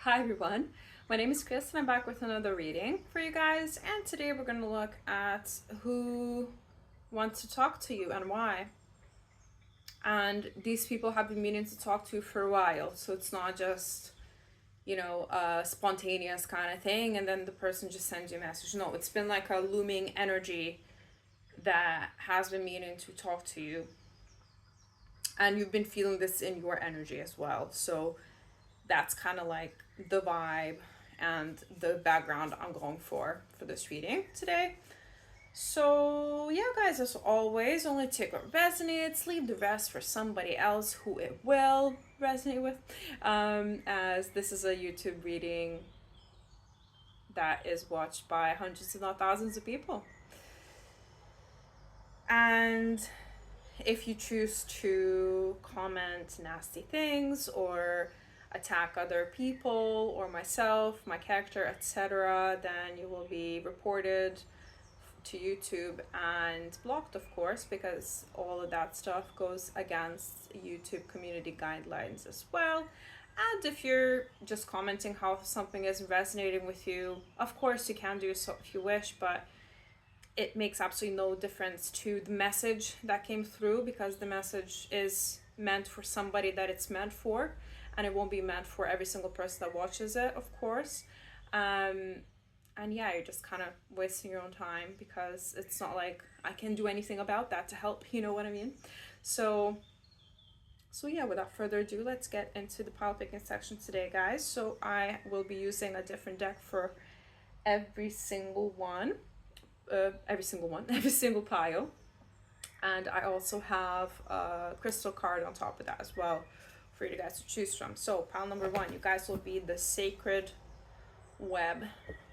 Hi everyone, my name is Chris and I'm back with another reading for you guys, and today we're going to look at who wants to talk to you and why. And these people have been meaning to talk to you for a while, so it's not just, a spontaneous kind of thing and then the person just sends you a message. No, it's been like a looming energy that has been meaning to talk to you, and you've been feeling this in your energy as well. So that's kind of like the vibe and the background I'm going for this reading today. So yeah, guys, as always, only take what resonates, leave the rest for somebody else who it will resonate with, as this is a YouTube reading that is watched by hundreds if not thousands of people. And if you choose to comment nasty things or attack other people or myself, my character, etc., then you will be reported to YouTube and blocked, of course, because all of that stuff goes against YouTube community guidelines as well. And if you're just commenting how something is resonating with you, of course you can do so if you wish, but it makes absolutely no difference to the message that came through, because the message is meant for somebody that it's meant for, and it won't be meant for every single person that watches it, of course. And yeah, you're just kind of wasting your own time, because it's not like I can do anything about that to help, you know what I mean? So yeah, without further ado, let's get into the pile picking section today, guys. So I will be using a different deck for every single one. Every single pile. And I also have a crystal card on top of that as well for you guys to choose from. So pile number one, you guys will be the Sacred Web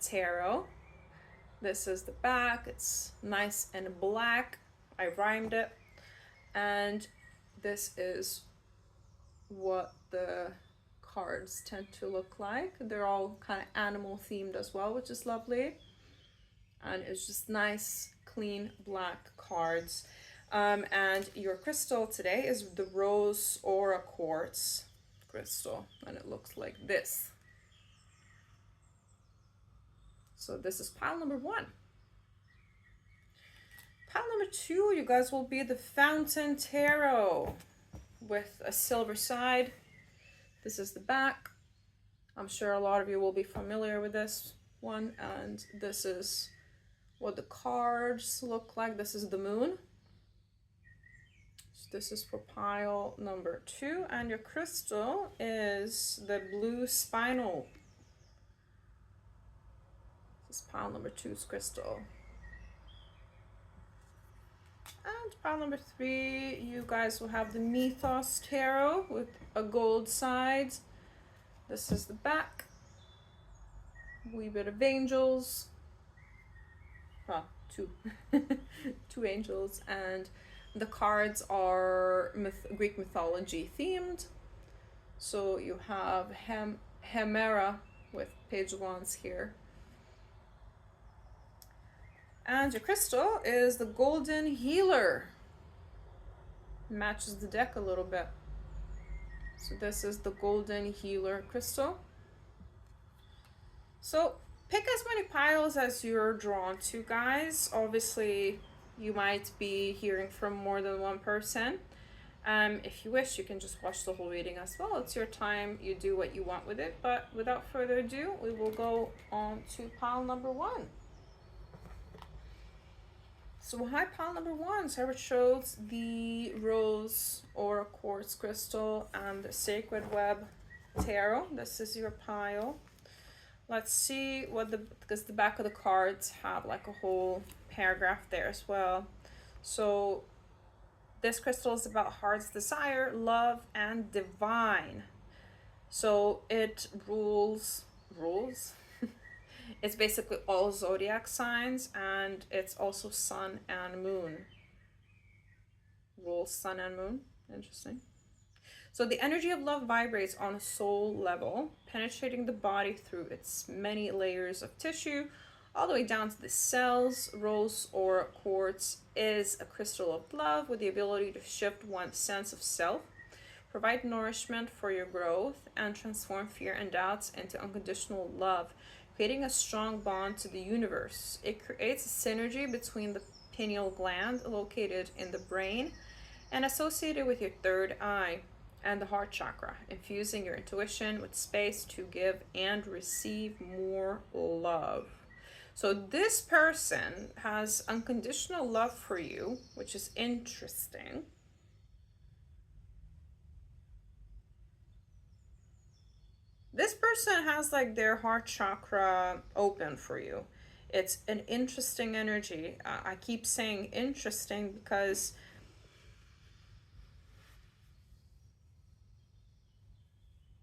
Tarot. This is the back. It's nice and black. I rhymed it. And this is what the cards tend to look like. They're all kind of animal themed as well, which is lovely. And it's just nice, clean black cards. And your crystal today is the Rose Aura Quartz crystal, and it looks like this. So this is pile number one. Pile number two, you guys will be the Fountain Tarot with a silver side. This is the back. I'm sure a lot of you will be familiar with this one, and this is what the cards look like. This is the moon. So this is for pile number two, and your crystal is the blue spinal. This is pile number two's crystal. And pile number three, you guys will have the Mythos Tarot with a gold side. This is the back. Wee bit of angels. Well, two angels, and the cards are Greek mythology themed. So you have Hemera with page wands here. And your crystal is the Golden Healer. Matches the deck a little bit. So this is the Golden Healer crystal. So pick as many piles as you're drawn to, guys. Obviously, you might be hearing from more than one person. If you wish, you can just watch the whole reading as well. It's your time. You do what you want with it. But without further ado, we will go on to pile number one. So hi, pile number one. So I chose the Rose Aura Quartz Crystal and the Sacred Web Tarot. This is your pile. Let's see what because the back of the cards have like a whole paragraph there as well. So this crystal is about heart's desire, love, and divine. So it rules. It's basically all zodiac signs, and it's also sun and moon. Rules sun and moon. Interesting. So the energy of love vibrates on a soul level, penetrating the body through its many layers of tissue, all the way down to the cells. Rose or quartz is a crystal of love with the ability to shift one's sense of self provide nourishment for your growth, and transform fear and doubts into unconditional love, creating a strong bond to the universe. It creates a synergy between the pineal gland, located in the brain and associated with your third eye, and the heart chakra, infusing your intuition with space to give and receive more love. So, this person has unconditional love for you, which is interesting. This person has like their heart chakra open for you. It's an interesting energy. I keep saying interesting because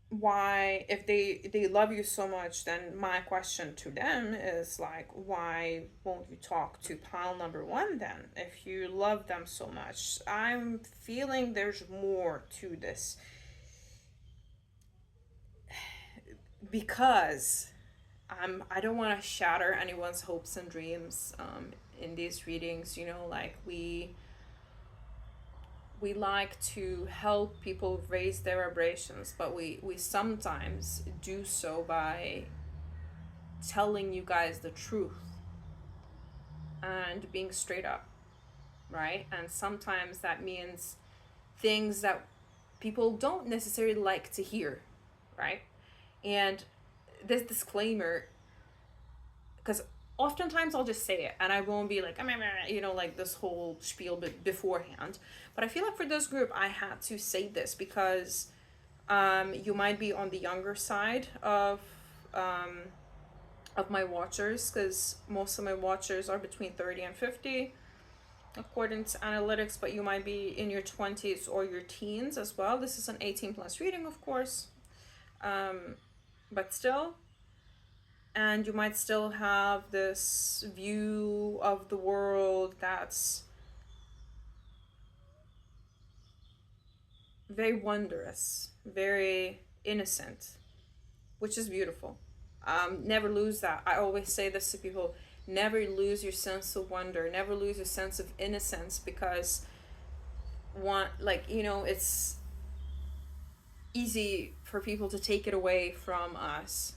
why, if they love you so much, then my question to them is like, why won't you talk to pile number one then, if you love them so much? I'm feeling there's more to this, because I don't want to shatter anyone's hopes and dreams in these readings. You know, like we like to help people raise their vibrations, but we sometimes do so by telling you guys the truth and being straight up, right? And sometimes that means things that people don't necessarily like to hear, right? And this disclaimer, because oftentimes I'll just say it and I won't be like, you know, like this whole spiel beforehand. But I feel like for this group, I had to say this because you might be on the younger side of my watchers, because most of my watchers are between 30 and 50 according to analytics, but you might be in your 20s or your teens as well. This is an 18 plus reading, of course, but still. And you might still have this view of the world that's very wondrous, very innocent, which is beautiful. Never lose that. I always say this to people: never lose your sense of wonder, never lose your sense of innocence, because it's easy for people to take it away from us,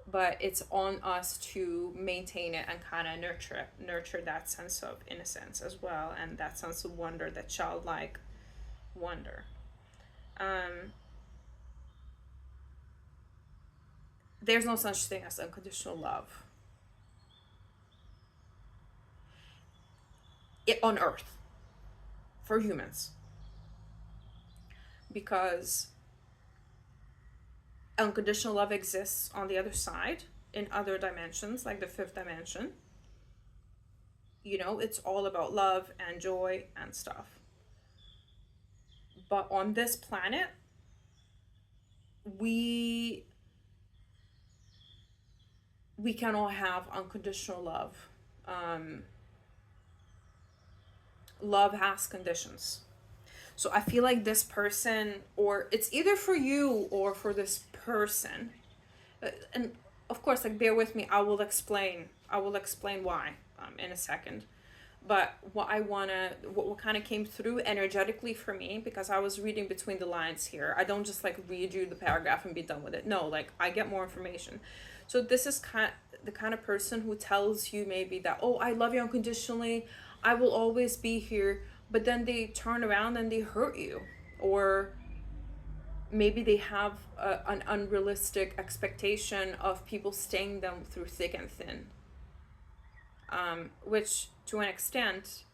but it's on us to maintain it and kind of nurture that sense of innocence as well, and that sense of wonder, that childlike wonder. There's no such thing as unconditional love on earth for humans, because unconditional love exists on the other side, in other dimensions, like the fifth dimension. You know, it's all about love and joy and stuff. But on this planet, we cannot have unconditional love. Love has conditions. So I feel like this person, or it's either for you or for this person. And of course, like, bear with me, I will explain why in a second. But what kind of came through energetically for me, because I was reading between the lines here. I don't just like read you the paragraph and be done with it. No, like, I get more information. So this is the kind of person who tells you maybe that, oh, I love you unconditionally, I will always be here, but then they turn around and they hurt you, or maybe they have an unrealistic expectation of people staying them through thick and thin, which to an extent,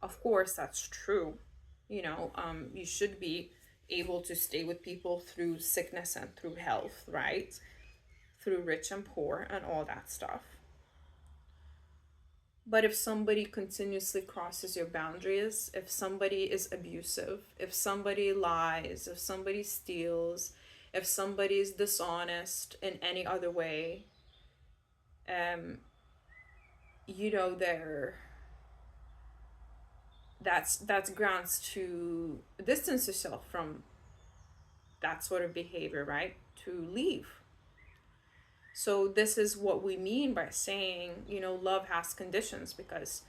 of course, that's true. You know, you should be able to stay with people through sickness and through health, right? Through rich and poor and all that stuff. But if somebody continuously crosses your boundaries, if somebody is abusive, if somebody lies, if somebody steals, if somebody is dishonest in any other way, you know, that's grounds to distance yourself from that sort of behavior, right? To leave. So this is what we mean by saying, you know, love has conditions, because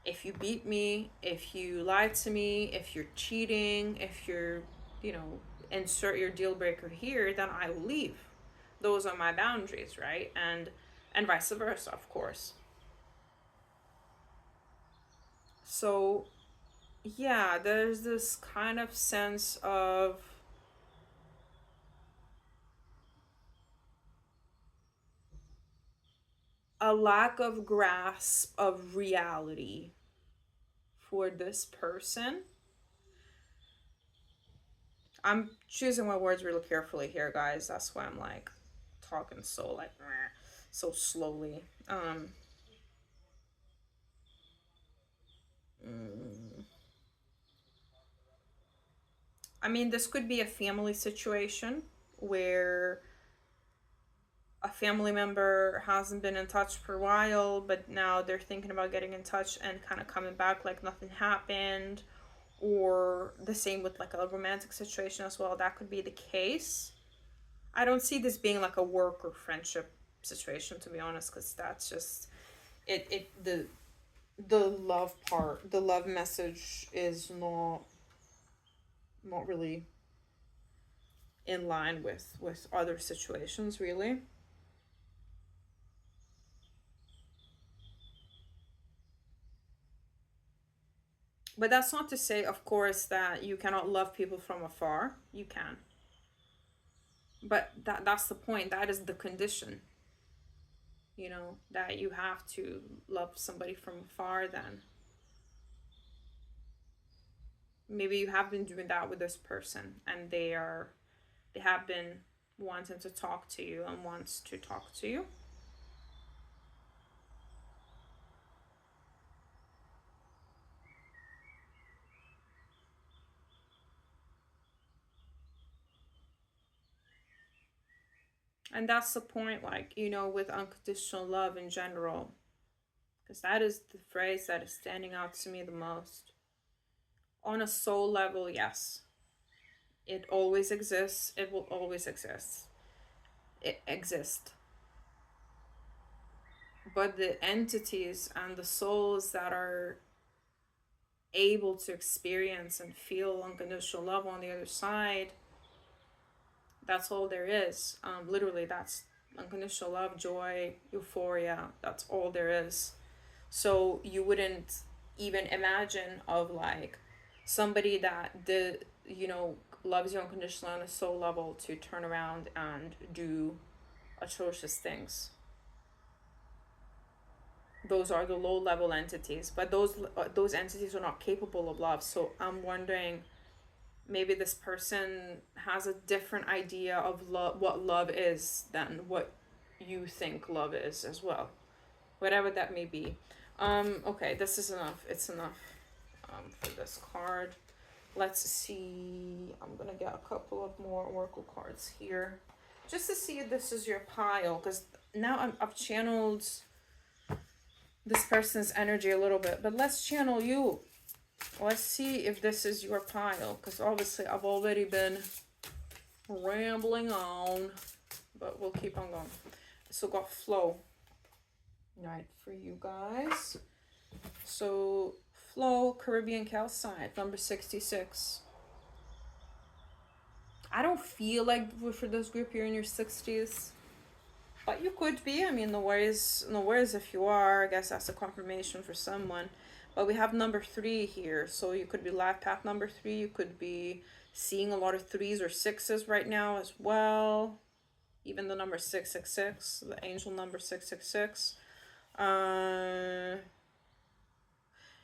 if you beat me, if you lie to me, if you're cheating, if you're, insert your deal breaker here, then I will leave. Those are my boundaries, right? And vice versa, of course. So, yeah, there's this kind of sense of a lack of grasp of reality for this person. I'm choosing my words really carefully here, guys. That's why I'm like talking so like so slowly. Mm, I mean, this could be a family situation where a family member hasn't been in touch for a while, but now they're thinking about getting in touch and kind of coming back like nothing happened. Or the same with like a romantic situation as well. That could be the case. I don't see this being like a work or friendship situation, to be honest, because that's just the love part, the love message is not really in line with other situations, really. But that's not to say, of course, that you cannot love people from afar. You can, but that's the point. That is the condition. That you have to love somebody from afar. Then maybe you have been doing that with this person, and they have been wanting to talk to you and wants to talk to you. And that's the point, like, with unconditional love in general, because that is the phrase that is standing out to me the most. On a soul level, yes, it always exists, it will always exist. It exists. But the entities and the souls that are able to experience and feel unconditional love on the other side, that's all there is. Literally, that's unconditional love, joy, euphoria. That's all there is. So you wouldn't even imagine of like somebody that loves you unconditionally on a soul level to turn around and do atrocious things. Those are the low level entities, but those entities are not capable of love. So I'm wondering, maybe this person has a different idea of what love is than what you think love is as well, whatever that may be. Okay, this is enough. It's enough for this card. Let's see. I'm gonna get a couple of more oracle cards here, just to see if this is your pile. Because now I've channeled this person's energy a little bit, but let's channel you. Let's see if this is your pile. Because obviously I've already been rambling on, but we'll keep on going. So got flow. Right, for you guys. So flow, Caribbean calcite, number 66. I don't feel like for this group you're in your 60s, but you could be. I mean, no worries if you are. I guess that's a confirmation for someone. But we have number 3 here, so you could be life path number 3. You could be seeing a lot of 3s or 6s right now as well. Even the number 666, the angel number 666.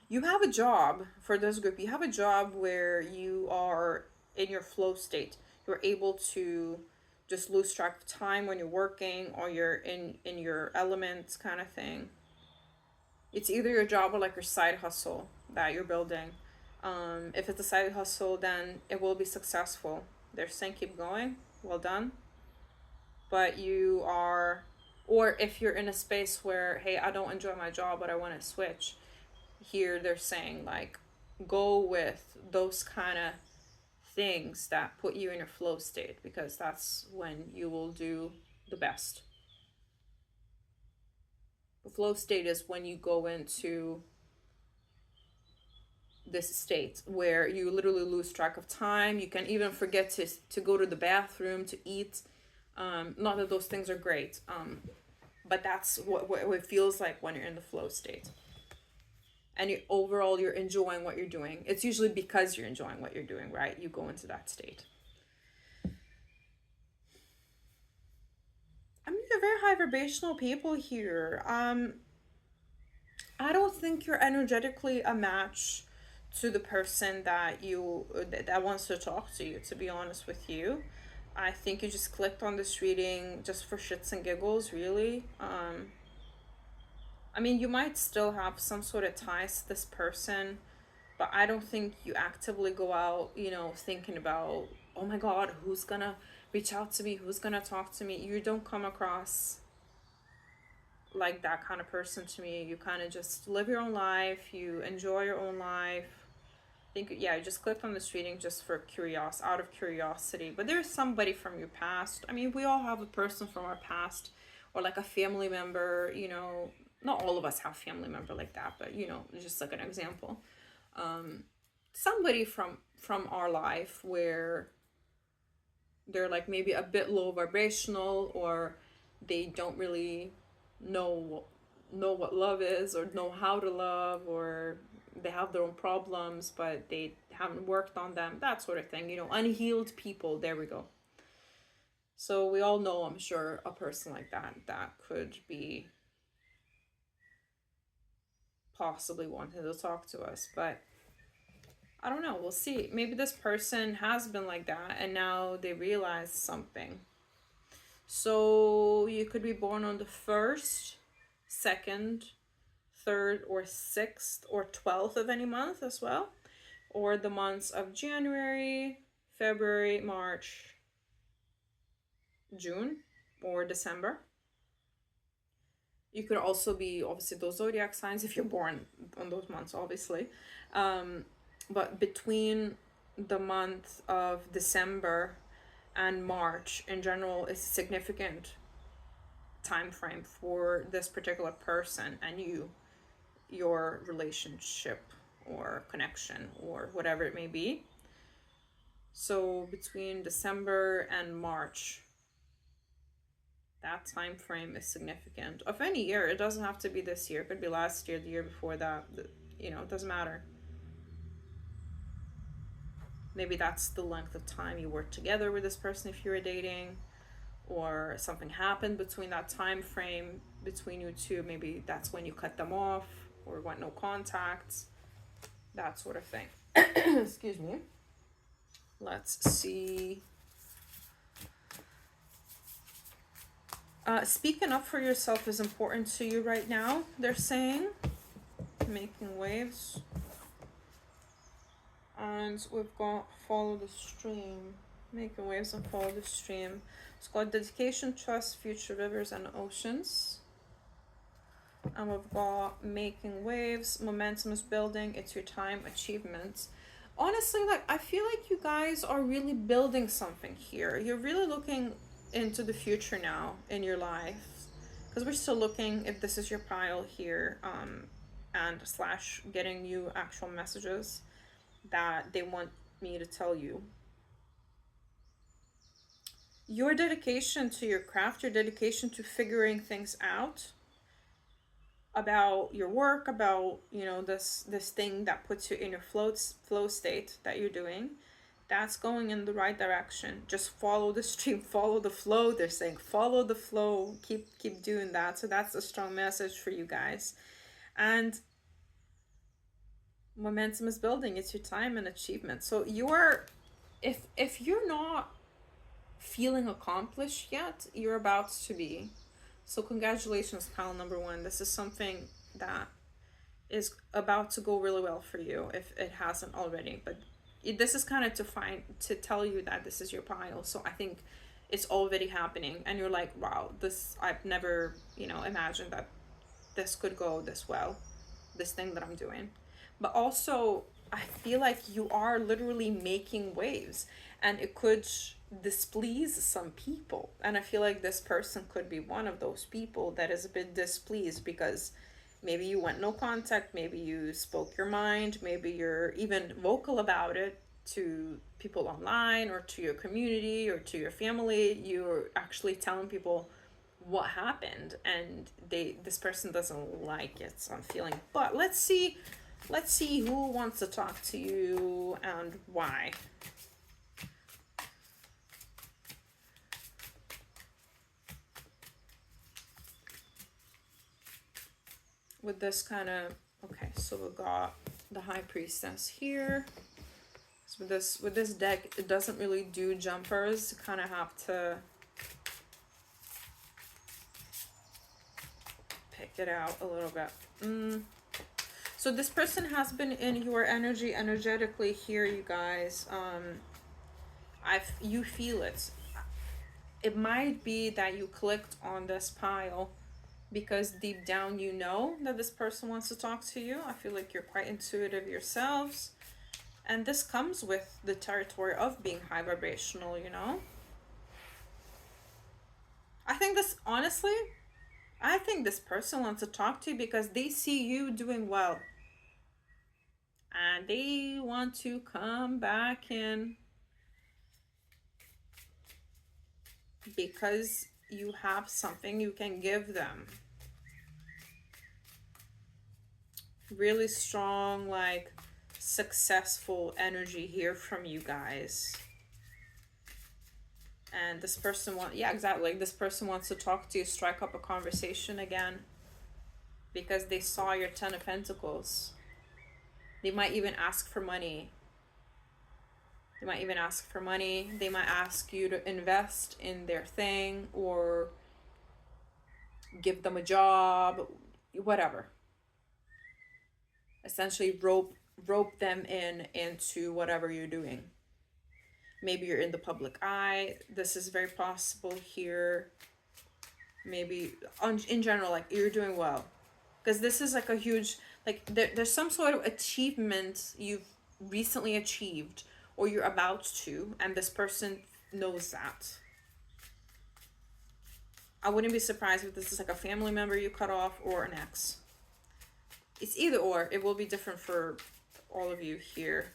You have a job for this group. You have a job where you are in your flow state. You're able to just lose track of time when you're working, or you're in your elements, kind of thing. It's either your job or like your side hustle that you're building. If it's a side hustle, then it will be successful. They're saying keep going. Well done. But you are, or if you're in a space where, hey, I don't enjoy my job, but I want to switch. Here they're saying like go with those kind of things that put you in your flow state, because that's when you will do the best. The flow state is when you go into this state where you literally lose track of time. You can even forget to go to the bathroom, to eat. Not that those things are great, but that's what it feels like when you're in the flow state. And overall, you're enjoying what you're doing. It's usually because you're enjoying what you're doing, right? You go into that state. I mean, you're very high vibrational people here. I don't think you're energetically a match to the person that wants to talk to you, to be honest with you. I think you just clicked on this reading just for shits and giggles, really. I mean, you might still have some sort of ties to this person, but I don't think you actively go out, thinking about, oh my God, who's gonna reach out to me? Who's gonna talk to me? You don't come across like that kind of person to me. You kind of just live your own life, you enjoy your own life. I think, yeah, I just clicked on this reading just for out of curiosity. But there's somebody from your past. I mean, we all have a person from our past, or like a family member, not all of us have family member like that, but just like an example. Somebody from our life where they're like maybe a bit low vibrational, or they don't really know what love is, or know how to love, or they have their own problems but they haven't worked on them, that sort of thing. Unhealed people, there we go. So we all know, I'm sure, a person like that could be possibly wanting to talk to us. But I don't know, we'll see. Maybe this person has been like that and now they realize something. So you could be born on the 1st, 2nd, 3rd, or 6th, or 12th of any month as well. Or the months of January, February, March, June, or December. You could also be, obviously, those zodiac signs if you're born on those months, obviously. But between the month of December and March in general is a significant time frame for this particular person and your relationship or connection or whatever it may be. So between December and March, that time frame is significant. Of any year, it doesn't have to be this year. It could be last year, the year before that. It doesn't matter. Maybe that's the length of time you worked together with this person if you were dating, or something happened between that time frame between you two. Maybe that's when you cut them off or went no contact, that sort of thing. Excuse me. Let's see. Speaking up for yourself is important to you right now, they're saying. Making waves. And we've got follow the stream. Making waves and follow the stream. It's got dedication, trust, future rivers and oceans. And we've got making waves, momentum is building, it's your time, achievements. Honestly, I feel like you guys are really building something here. You're really looking into the future now in your life, because we're still looking if this is your pile here, and / getting you actual messages that they want me to tell you. Your dedication to your craft, your dedication to figuring things out about your work, about this thing that puts you in your flow state that you're doing, that's going in the right direction. Just follow the stream, follow the flow. They're saying follow the flow, keep doing that. So that's a strong message for you guys. And momentum is building, it's your time and achievement. So if you're not feeling accomplished yet, you're about to be. So congratulations, pile number 1. This is something that is about to go really well for you if it hasn't already. But this is kind of to tell you that this is your pile. So I think it's already happening and you're like, wow, I've never imagined that this could go this well, this thing that I'm doing. But also I feel like you are literally making waves, and it could displease some people, and I feel like this person could be one of those people that is a bit displeased because Maybe you went no contact, maybe you spoke your mind, maybe you're even vocal about it to people online or to your community or to your family. You're actually telling people what happened, and this person doesn't like it, so I'm feeling. But let's see who wants to talk to you and why. With this kind of, okay, so we got the High Priestess here. So with this deck, it doesn't really do jumpers. You kind of have to pick it out a little bit. So this person has been in your energy energetically here, you guys. You feel it. It might be that you clicked on this pile because deep down you know that this person wants to talk to you. I feel like you're quite intuitive yourselves. And this comes with the territory of being high vibrational, you know? I think this, honestly, I think this person wants to talk to you because they see you doing well. And they want to come back in because you have something you can give them. Really strong, like, successful energy here from you guys. And this person yeah, exactly, like this person wants to talk to you, strike up a conversation again because they saw your 10 of Pentacles. They might even ask for money. They might ask you to invest in their thing or give them a job, whatever. Essentially rope them into whatever you're doing. Maybe you're in the public eye. This is very possible here. Maybe in general, like, you're doing well. Because this is like a huge, like, there's some sort of achievement you've recently achieved or you're about to, and this person knows that. I wouldn't be surprised if this is like a family member you cut off or an ex. It's either or. It will be different for all of you here.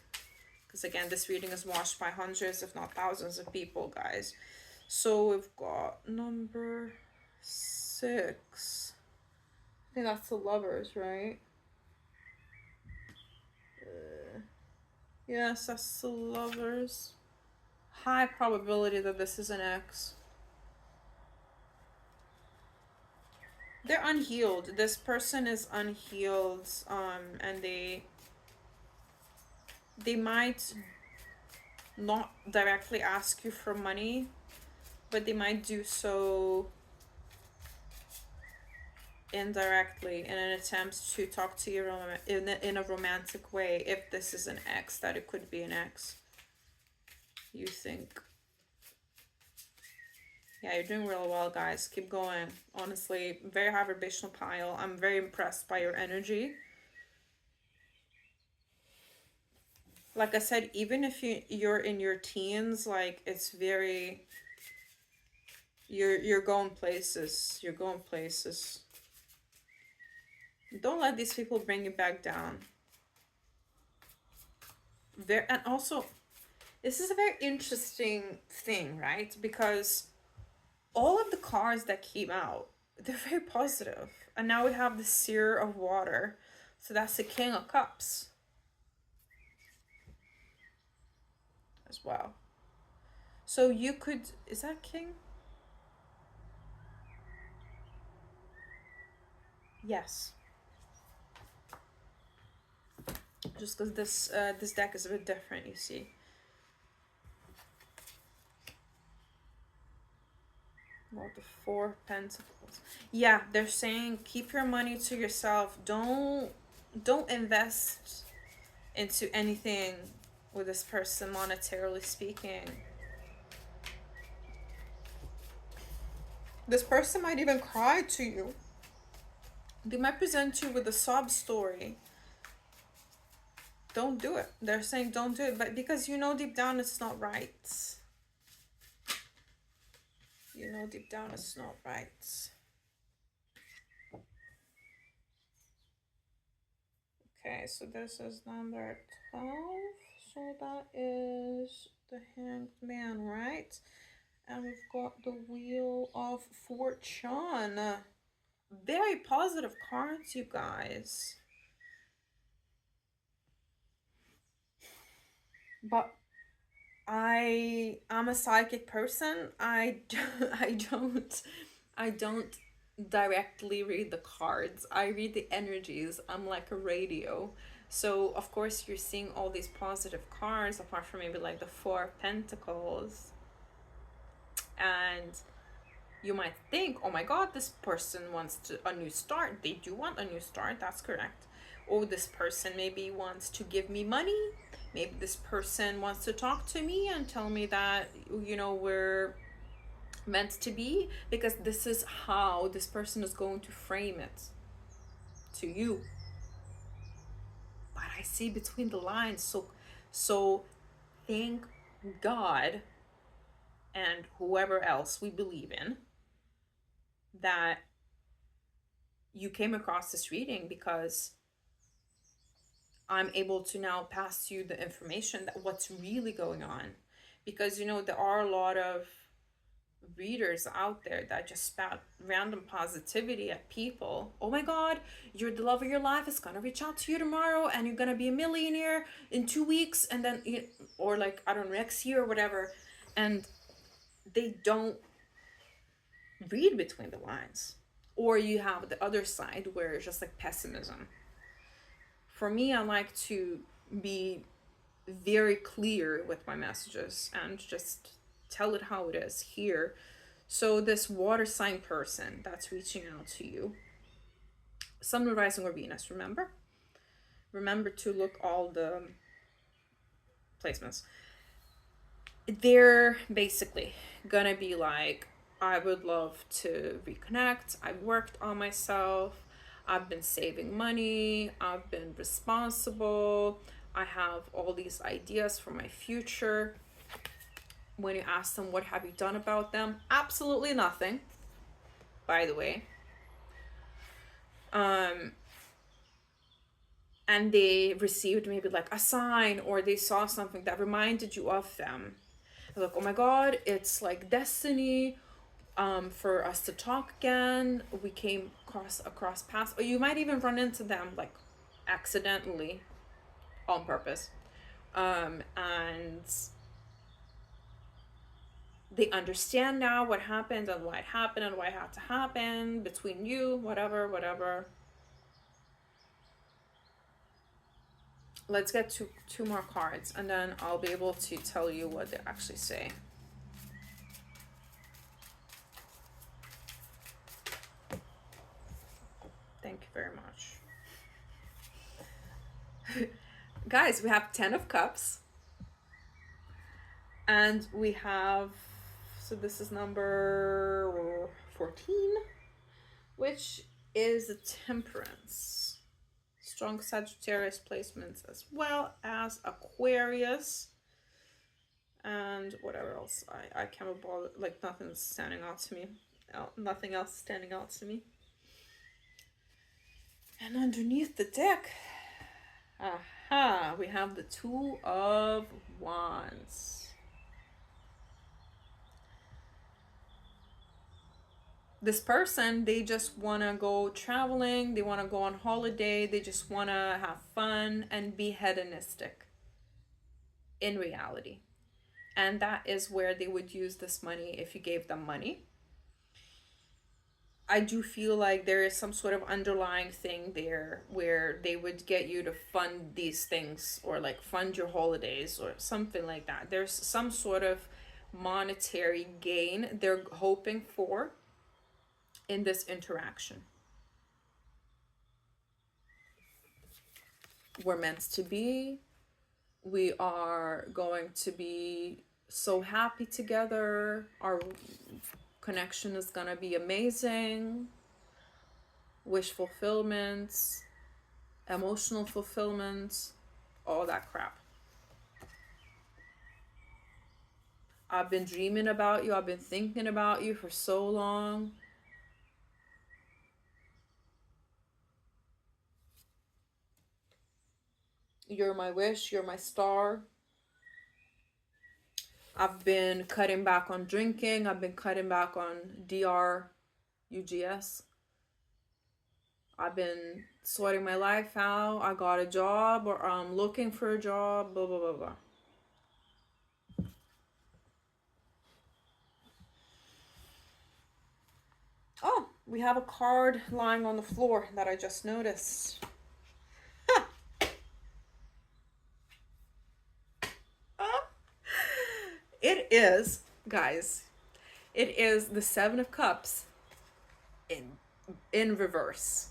Because again, this reading is watched by hundreds, if not thousands of people, guys. So we've got number 6. I think that's the Lovers, right? Yes, that's the Lovers. High probability that this is an ex. They're unhealed. This person is unhealed, and they might not directly ask you for money, but they might do so indirectly in an attempt to talk to you in a romantic way. If this is an ex, that it could be an ex, you think. Yeah, you're doing real well, guys. Keep going. Honestly, very high vibrational pile. I'm very impressed by your energy. Like I said, even if you're in your teens, like, it's very, you're going places. You're going places. Don't let these people bring you back down. And also, this is a very interesting thing, right? Because all of the cards that came out, they're very positive. And now we have the Seer of Water. So that's the King of Cups as well. So you could, is that King? Yes. Just because this deck is a bit different, you see. Well, the 4 of Pentacles. Yeah, they're saying keep your money to yourself. Don't invest into anything with this person, monetarily speaking. This person might even cry to you. They might present you with a sob story. Don't do it. They're saying don't do it, but because you know deep down it's not right. You know deep down it's not right. Okay, so this is number 12. So that is the Hanged Man, right? And we've got the Wheel of Fortune. Very positive cards, you guys. But I'm a psychic person. I don't directly read the cards. I read the energies. I'm like a radio. So of course you're seeing all these positive cards, apart from maybe like the Four of Pentacles. And you might think, oh my god, this person wants a new start. They do want a new start, that's correct. Or this person maybe wants to give me money. Maybe this person wants to talk to me and tell me that, we're meant to be, because this is how this person is going to frame it to you. But I see between the lines. So thank God and whoever else we believe in that you came across this reading, because I'm able to now pass you the information that what's really going on. Because there are a lot of readers out there that just spout random positivity at people. Oh my god, you're the love of your life is gonna reach out to you tomorrow, and you're gonna be a millionaire in 2 weeks, and then or like, I don't know, next year or whatever. And they don't read between the lines. Or you have the other side where it's just like pessimism. For me, I like to be very clear with my messages and just tell it how it is here. So this water sign person that's reaching out to you, Sun, Moon, Rising, or Venus, remember to look all the placements. They're basically gonna be like, I would love to reconnect. I've worked on myself. I've been saving money. I've been responsible. I have all these ideas for my future. When you ask them, what have you done about them? Absolutely nothing, by the way. And they received maybe like a sign, or they saw something that reminded you of them. Like, oh my god, it's like destiny for us to talk again. We came across paths, or you might even run into them like accidentally on purpose. And they understand now what happened and why it happened and why it had to happen between you, whatever. Let's get to 2 more cards, and then I'll be able to tell you what they actually say. Thank you very much. Guys, we have 10 of Cups. And we have, so this is number 14, which is the Temperance. Strong Sagittarius placements, as well as Aquarius. And whatever else. I can't bother, like nothing's standing out to me. Nothing else standing out to me. And underneath the deck, we have the Two of Wands. This person, they just want to go traveling, they want to go on holiday, they just want to have fun and be hedonistic in reality. And that is where they would use this money if you gave them money. I do feel like there is some sort of underlying thing there where they would get you to fund these things, or like fund your holidays or something like that. There's some sort of monetary gain they're hoping for in this interaction. We're meant to be. We are going to be so happy together. Our connection is gonna be amazing. Wish fulfillment, emotional fulfillment, all that crap. I've been dreaming about you. I've been thinking about you for so long. You're my wish, you're my star. I've been cutting back on drinking. I've been cutting back on DRUGS. I've been sorting my life out. I got a job, or I'm looking for a job, blah, blah, blah, blah. Oh, we have a card lying on the floor that I just noticed. It is, guys, it is the Seven of Cups in reverse.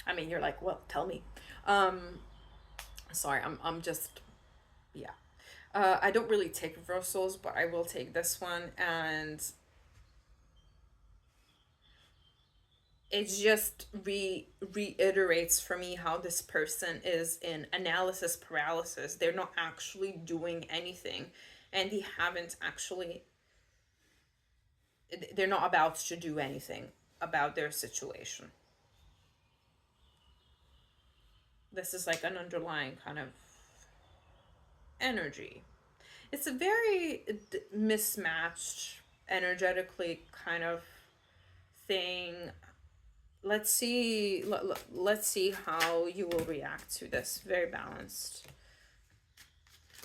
I mean, you're like, well, tell me. Sorry, I'm just, yeah. I don't really take reversals, but I will take this one, and it just reiterates for me how this person is in analysis paralysis. They're not actually doing anything, and they haven't actually, they're not about to do anything about their situation. This is like an underlying kind of energy. It's a very mismatched energetically kind of thing. Let's see, let's see how you will react to this. Very balanced.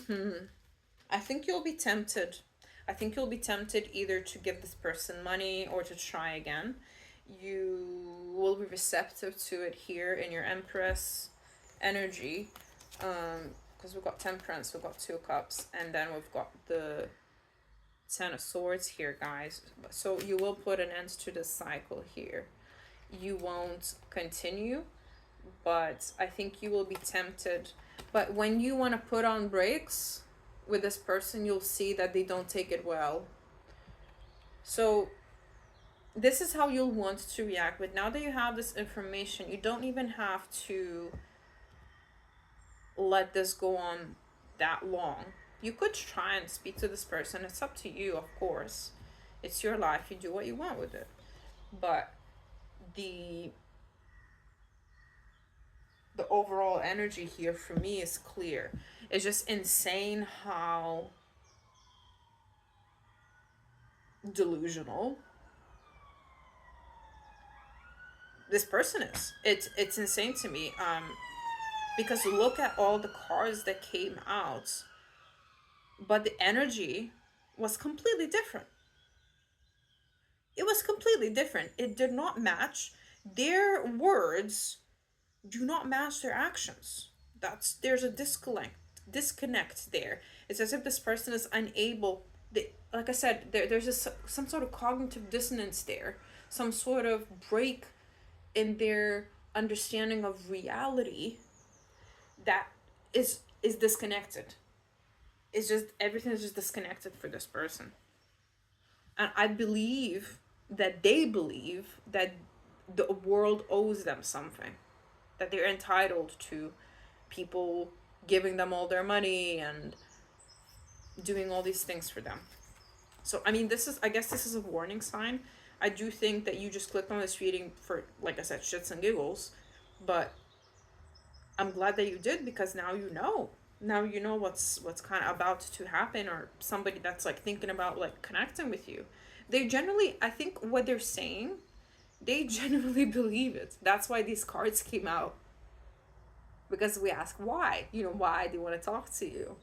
I think you'll be tempted. I think you'll be tempted either to give this person money or to try again. You will be receptive to it here in your Empress energy. Because we've got Temperance, we've got Two of Cups, and then we've got the Ten of Swords here, guys. So you will put an end to this cycle here. You won't continue, but I think you will be tempted. But when you want to put on brakes with this person, you'll see that they don't take it well. So this is how you'll want to react. But now that you have this information, you don't even have to let this go on that long. You could try and speak to this person. It's up to you, of course. It's your life. You do what you want with it. But the overall energy here for me is clear. It's just insane how delusional this person is. It's insane to me. Because look at all the cards that came out, but the energy was completely different. It was completely different. It did not match. Their words do not match their actions. There's a disconnect there. It's as if this person is unable. Like I said, there's some sort of cognitive dissonance there, some sort of break in their understanding of reality that is disconnected. It's just, everything is just disconnected for this person. And I believe that they believe that the world owes them something, that they're entitled to people giving them all their money and doing all these things for them. So I mean, I guess this is a warning sign. I do think that you just clicked on this reading for, like I said, shits and giggles, but I'm glad that you did, because now you know. Now you know what's kind of about to happen, or somebody that's like thinking about like connecting with you. They generally, I think what they're saying, they genuinely believe it. That's why these cards came out. Because we ask why, why they want to talk to you.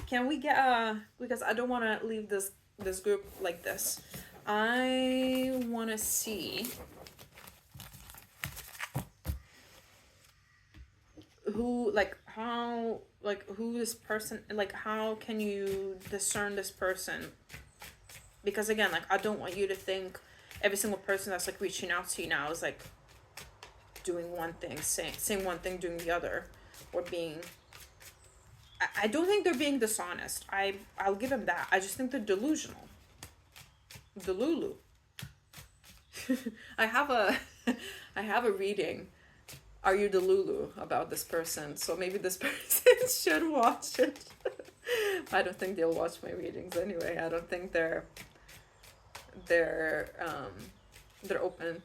Can we get because I don't want to leave this group like this. I want to see who, who this person, how can you discern this person? Because again, I don't want you to think every single person that's reaching out to you now is doing one thing, saying one thing, doing the other, or being, I don't think they're being dishonest. I'll give them that. I just think they're delusional. Delulu. I have a reading are you the Lulu about this person? So maybe this person should watch it. I don't think they'll watch my readings anyway. I don't think they're open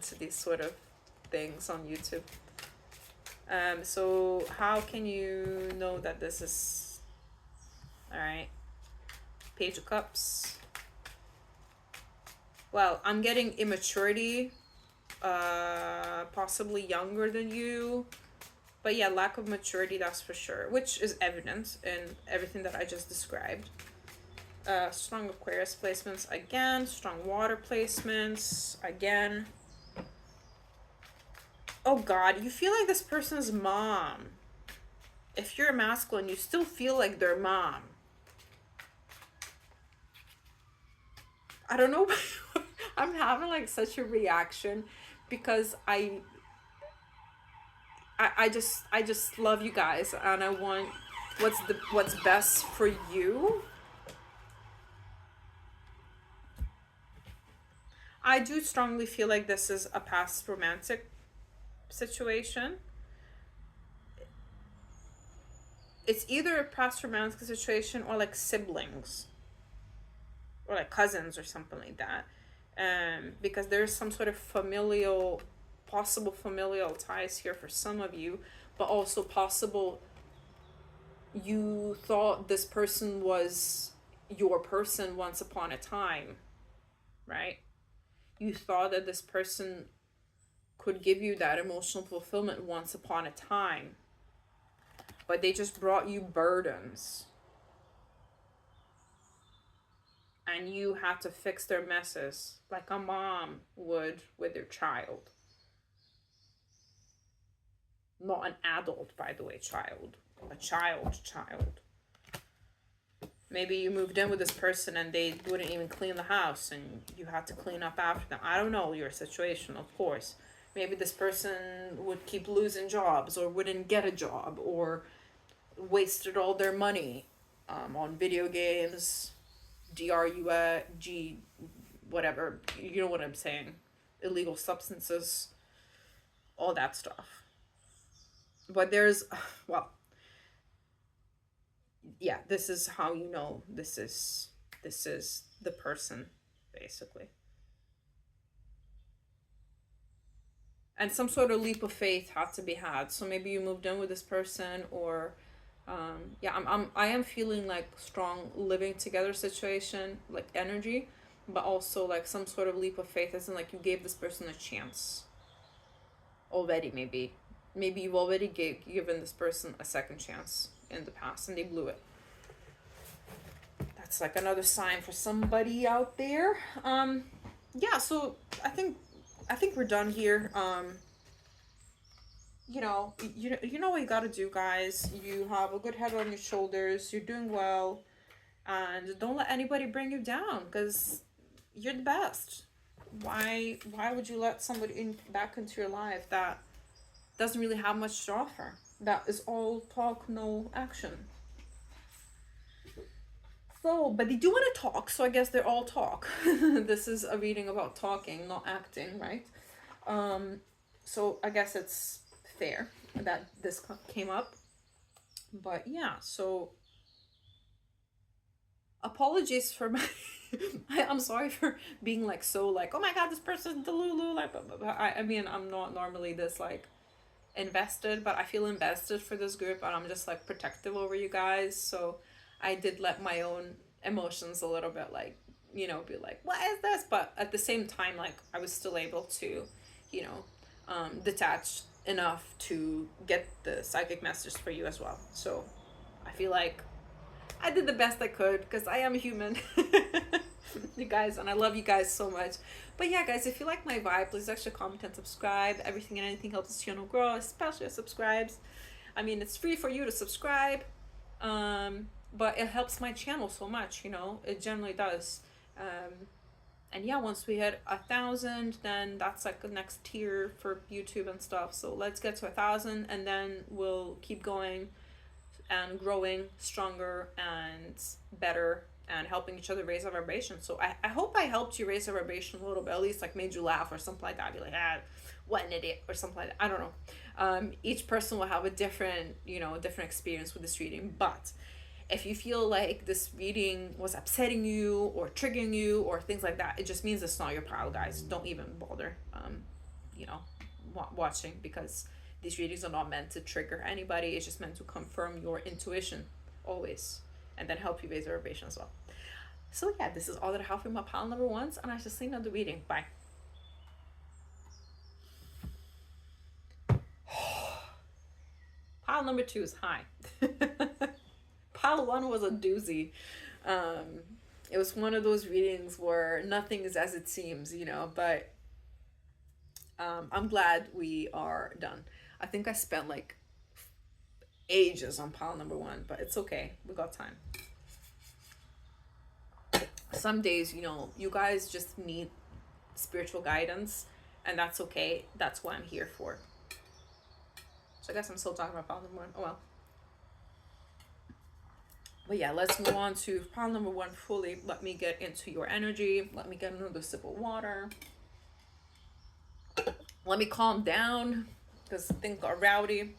to these sort of things on YouTube. So how can you know that this is all right? Page of Cups. Well, I'm getting immaturity, possibly younger than you, but yeah, lack of maturity, that's for sure, which is evident in everything that I just described. Strong Aquarius placements again, strong water placements again. Oh God, you feel like this person's mom. If you're a masculine, you still feel like their mom. I don't know. I'm having like such a reaction because I just love you guys, and I want what's best for you. I do strongly feel like this is a past romantic situation. It's either a past romantic situation or like siblings or like cousins or something like that. Because there's some sort of possible familial ties here for some of you, but also possible you thought this person was your person once upon a time, right? You thought that this person could give you that emotional fulfillment once upon a time, but they just brought you burdens. And you had to fix their messes like a mom would with their child. Not an adult, by the way, child. A child. Maybe you moved in with this person and they wouldn't even clean the house and you had to clean up after them. I don't know your situation, of course. Maybe this person would keep losing jobs or wouldn't get a job or wasted all their money on video games, DRUG, whatever, you know what I'm saying, illegal substances, all that stuff. But there's, well, yeah, this is how you know this is the person, basically. And some sort of leap of faith had to be had. So maybe you moved in with this person, or I am feeling like strong living together situation, like energy, but also like some sort of leap of faith, as in like you gave this person a chance already. Maybe you've already given this person a second chance in the past and they blew it. That's like another sign for somebody out there. So I think we're done here. You know what you gotta do, guys. You have a good head on your shoulders. You're doing well, and don't let anybody bring you down, because you're the best. Why would you let somebody back into your life that doesn't really have much to offer? That is all talk, no action. So, but they do want to talk, so I guess they're all talk. This is a reading about talking, not acting, right? So I guess it's fair that this came up. But yeah, so apologies for my I'm sorry for being like so like, oh my god, this person's the Lulu, like blah, blah, blah. I mean, I'm not normally this like invested, but I feel invested for this group, and I'm just like protective over you guys. So I did let my own emotions a little bit like, be like, what is this? But at the same time, like I was still able to, detach enough to get the psychic messages for you as well. So I feel like I did the best I could, because I am a human. You guys, and I love you guys so much. But yeah, guys, if you like my vibe, please actually comment and subscribe. Everything and anything helps this channel grow, especially subscribes. I mean, it's free for you to subscribe, but it helps my channel so much, it generally does. And yeah, once we hit 1,000, then that's like the next tier for YouTube and stuff. So let's get to 1,000, and then we'll keep going and growing stronger and better and helping each other raise a vibration. So I hope I helped you raise a vibration a little bit, at least like made you laugh or something like that. Be like, what an idiot or something like that. I don't know. Each person will have a different, different experience with this reading. But if you feel like this reading was upsetting you or triggering you or things like that, it just means it's not your pile, guys. Don't even bother, watching, because these readings are not meant to trigger anybody. It's just meant to confirm your intuition always, and then help you raise your vibration as well. So yeah, this is all that I have for my pile number ones, and I shall see you in the reading. Bye. Pile number two is high. Pile one was a doozy. It was one of those readings where nothing is as it seems, but I'm glad we are done. I think I spent like ages on pile number one, but it's okay. We got time. Some days, you guys just need spiritual guidance, and that's okay. That's what I'm here for. So I guess I'm still talking about pile number one. Oh well. But yeah, let's move on to pile number one fully. Let me get into your energy. Let me get another sip of water. Let me calm down, because things got rowdy.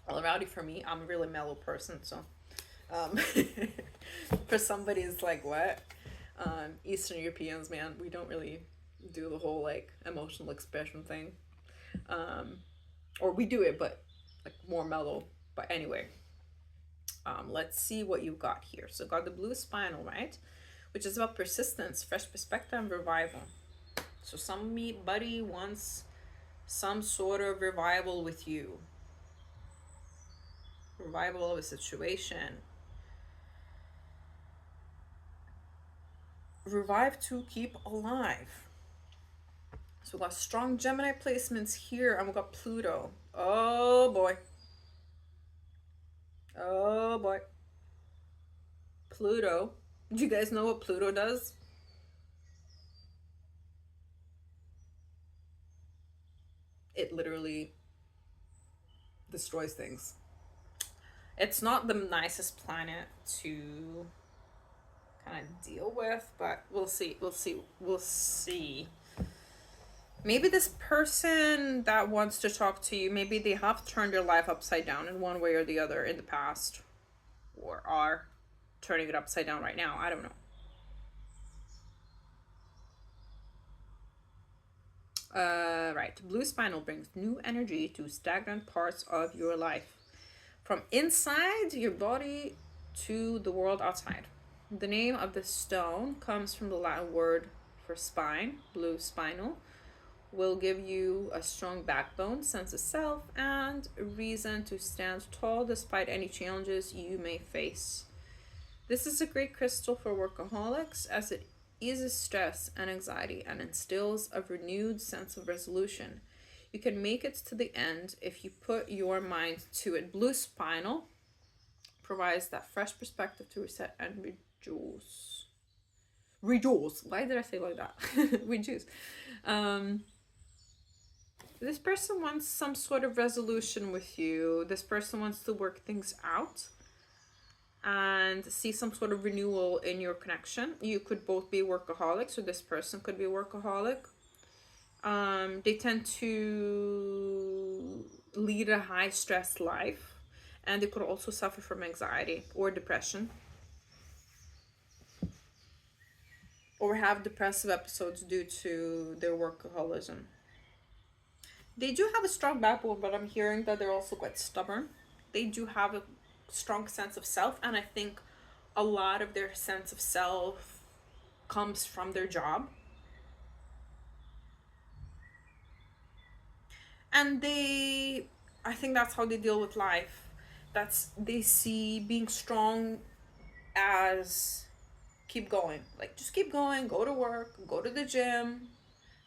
Well, rowdy for me. I'm a really mellow person, so for somebody it's like, what? Eastern Europeans, man, we don't really do the whole like emotional expression thing. Or we do it, but like more mellow. But anyway, let's see what you got here. So got the blue spinal, right? Which is about persistence, fresh perspective, and revival. So somebody wants some sort of revival with you. Revival of a situation. Revive to keep alive. So we got strong Gemini placements here, and we got Pluto. Oh boy. Oh boy. Pluto. Do you guys know what Pluto does? It literally destroys things. It's not the nicest planet to kind of deal with, but we'll see. Maybe this person that wants to talk to you, maybe they have turned their life upside down in one way or the other in the past, or are turning it upside down right now. I don't know. Right. Blue spinal brings new energy to stagnant parts of your life, from inside your body to the world outside. The name of the stone comes from the Latin word for spine, blue spinal. Will give you a strong backbone, sense of self, and reason to stand tall despite any challenges you may face. This is a great crystal for workaholics, as it eases stress and anxiety and instills a renewed sense of resolution. You can make it to the end if you put your mind to it. Blue spinal provides that fresh perspective to reset and rejoice. Rejoice. Why did I say like that? Rejoice. This person wants some sort of resolution with you. This person wants to work things out and see some sort of renewal in your connection. You could both be workaholics, or this person could be a workaholic. They tend to lead a high stress life, and they could also suffer from anxiety or depression, or have depressive episodes due to their workaholism. They do have a strong backbone, but I'm hearing that they're also quite stubborn. They do have a strong sense of self, and I think a lot of their sense of self comes from their job. And I think that's how they deal with life. They see being strong as keep going. Like, just keep going, go to work, go to the gym.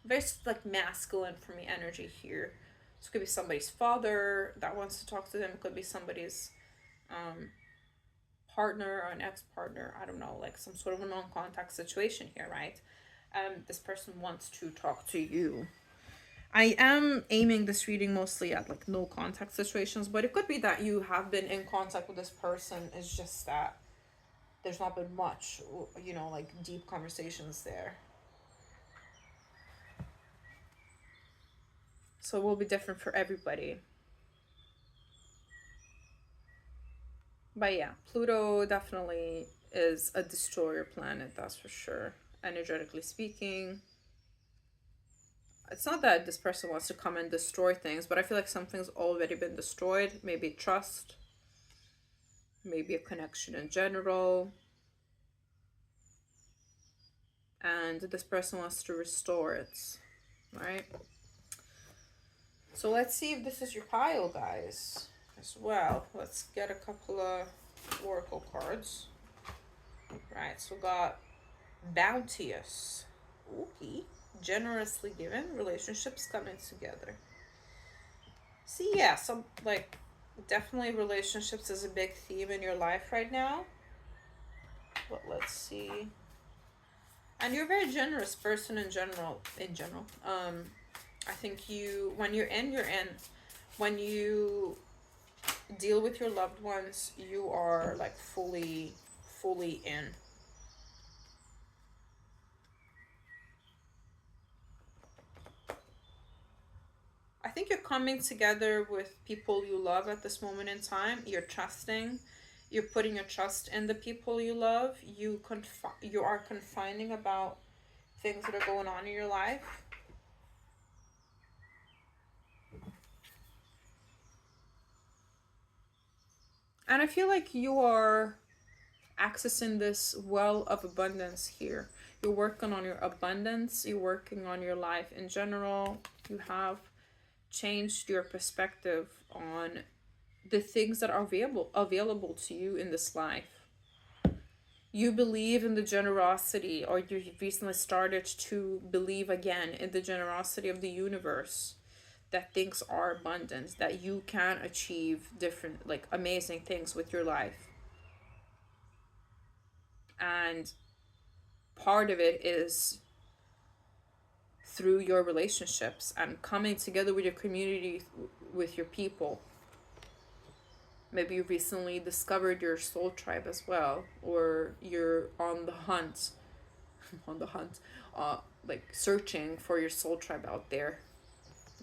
Very like masculine for me energy here. This could be somebody's father that wants to talk to them. It could be somebody's partner or an ex-partner. I don't know, like some sort of a non-contact situation here, right? This person wants to talk to you. I am aiming this reading mostly at like no contact situations, but it could be that you have been in contact with this person. It's just that there's not been much, you know, like deep conversations there. So it will be different for everybody. But yeah, Pluto definitely is a destroyer planet, that's for sure. Energetically speaking, it's not that this person wants to come and destroy things, but I feel like something's already been destroyed. Maybe trust, maybe a connection in general. And this person wants to restore it, right? So let's see if this is your pile, guys, as well. Let's get a couple of oracle cards. Right, so we got bounteous. Okay. Generously given, relationships coming together. See, yeah, some like definitely relationships is a big theme in your life right now. But let's see. And you're a very generous person in general. I think you, when you're in, you're in. When you deal with your loved ones, you are like fully in. I think you're coming together with people you love at this moment in time. You're trusting. You're putting your trust in the people you love. You are confining about things that are going on in your life. And I feel like you are accessing this well of abundance here. You're working on your abundance. You're working on your life in general. You have changed your perspective on the things that are available to you in this life. You believe in the generosity, or you recently started to believe again in the generosity of the universe, that things are abundant, that you can achieve different, like, amazing things with your life. And part of it is through your relationships and coming together with your community, with your people. Maybe you recently discovered your soul tribe as well, or you're on the hunt, on the hunt, like searching for your soul tribe out there.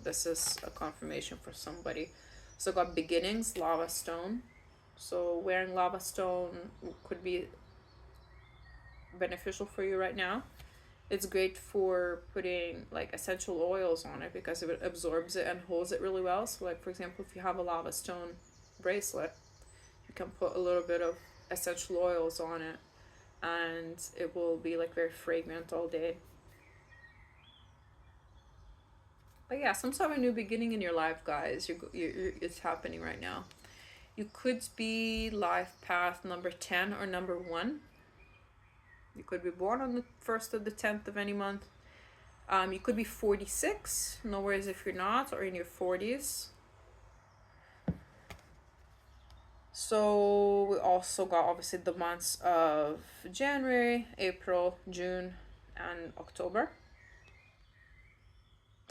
This is a confirmation for somebody. So got beginnings, lava stone. So wearing lava stone could be beneficial for you right now. It's great for putting like essential oils on it because it absorbs it and holds it really well. So like, for example, if you have a lava stone bracelet, you can put a little bit of essential oils on it and it will be like very fragrant all day. But yeah, some sort of new beginning in your life, guys. It's happening right now. You could be life path number 10 or number 1. You could be born on the 1st of the 10th of any month. You could be 46. No worries if you're not, or in your 40s. So we also got obviously the months of January, April, June, and October.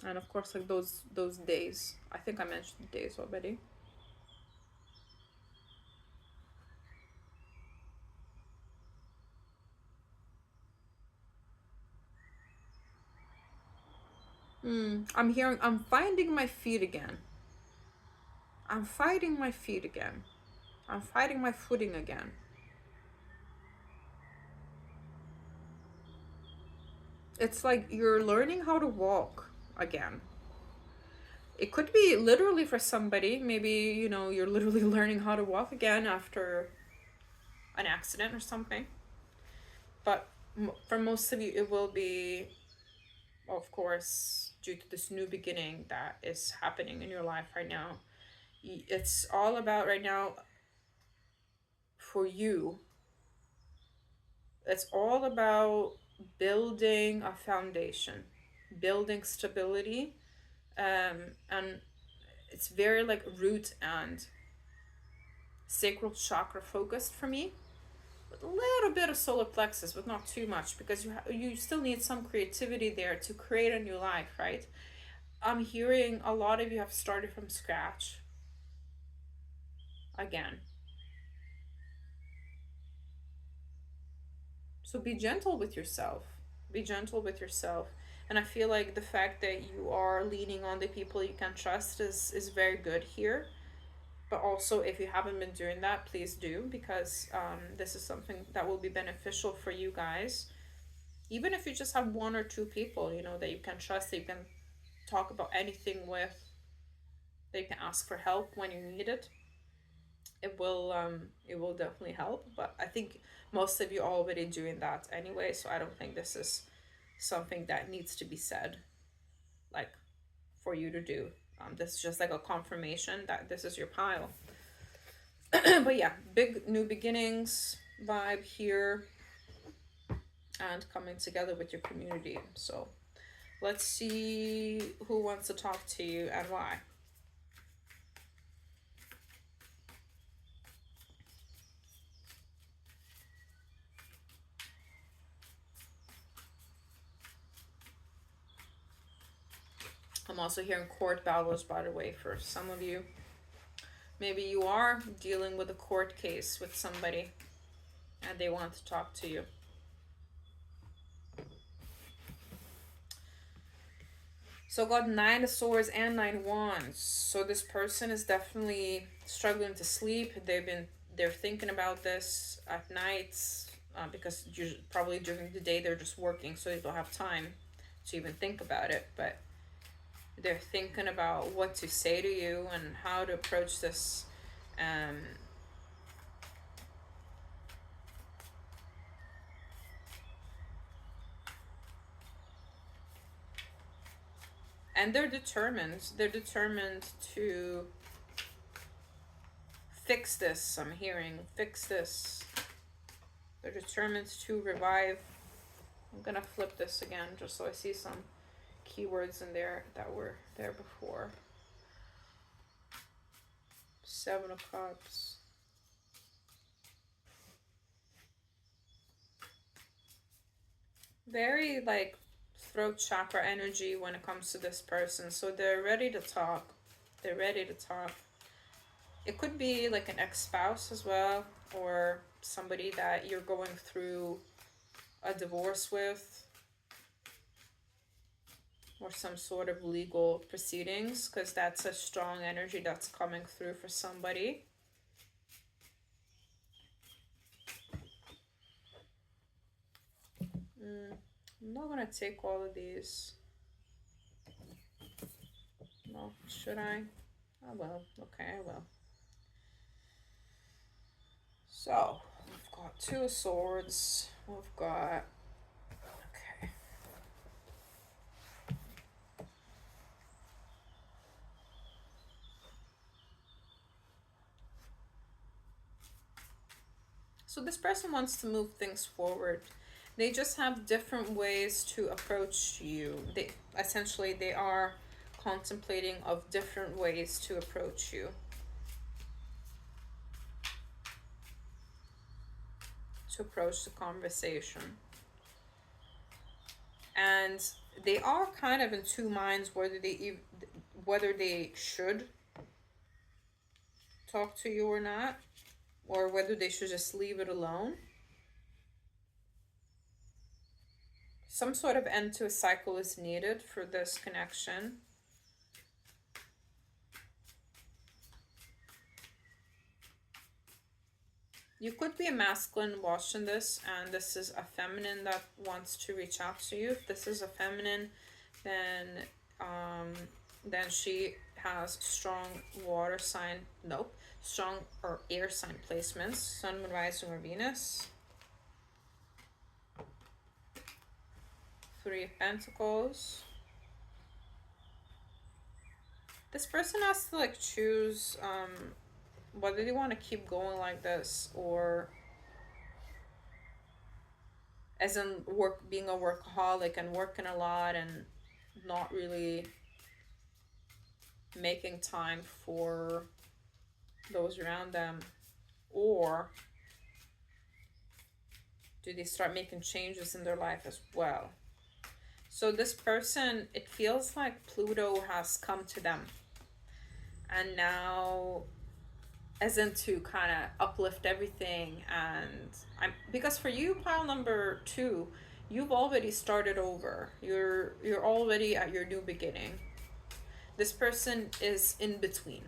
And of course, like those days. I think I mentioned the days already. I'm finding my feet again. I'm fighting my feet again. I'm fighting my footing again. It's like you're learning how to walk again. It could be literally for somebody. Maybe, you know, you're literally learning how to walk again after an accident or something. But for most of you, it will be, of course, due to this new beginning that is happening in your life right now. It's all about right now for you. It's all about building a foundation, building stability, and it's very like root and sacral chakra focused for me, with a little bit of solar plexus, but not too much, because you still need some creativity there to create a new life, right? I'm hearing a lot of you have started from scratch again. So be gentle with yourself. Be gentle with yourself. And I feel like the fact that you are leaning on the people you can trust is very good here. But also, if you haven't been doing that, please do, because this is something that will be beneficial for you guys. Even if you just have one or two people, you know, that you can trust, that you can talk about anything with, that you can ask for help when you need it. It will definitely help. But I think most of you are already doing that anyway, so I don't think this is something that needs to be said, like, for you to do. This is just like a confirmation that this is your pile. But yeah, big new beginnings vibe here, and coming together with your community. So let's see who wants to talk to you and why. I'm also hearing court battles, by the way, for some of you. Maybe you are dealing with a court case with somebody and they want to talk to you. So got 9 of Swords and 9 Wands. So this person is definitely struggling to sleep. They're thinking about this at nights, because probably during the day they're just working, so they don't have time to even think about it. But they're thinking about what to say to you and how to approach this. And they're determined. They're determined to fix this. I'm hearing fix this. They're determined to revive. I'm gonna flip this again just so I see some keywords in there that were there before. 7 of Cups. Very like throat chakra energy when it comes to this person. So they're ready to talk. They're ready to talk. It could be like an ex-spouse as well, or somebody that you're going through a divorce with, or some sort of legal proceedings, because that's a strong energy that's coming through for somebody. I'm not gonna take all of these. No, should I? I will. Okay, I will. So, we've got 2 of Swords. We've got... Okay. So this person wants to move things forward. They just have different ways to approach you. They are contemplating of different ways to approach you. To approach the conversation. And they are kind of in two minds whether they should talk to you or not, or whether they should just leave it alone. Some sort of end to a cycle is needed for this connection. You could be a masculine watching this, and this is a feminine that wants to reach out to you. If this is a feminine, then she has strong water sign, strong or air sign placements, Sun, Moon, Rising, or Venus. 3 of Pentacles. This person has to like choose whether they want to keep going like this, or as in being a workaholic and working a lot and not really making time for those around them, or do they start making changes in their life as well? So this person, it feels like Pluto has come to them, and now as in to kind of uplift everything. And because for you, pile number 2, you've already started over. You're already at your new beginning. This person is in between.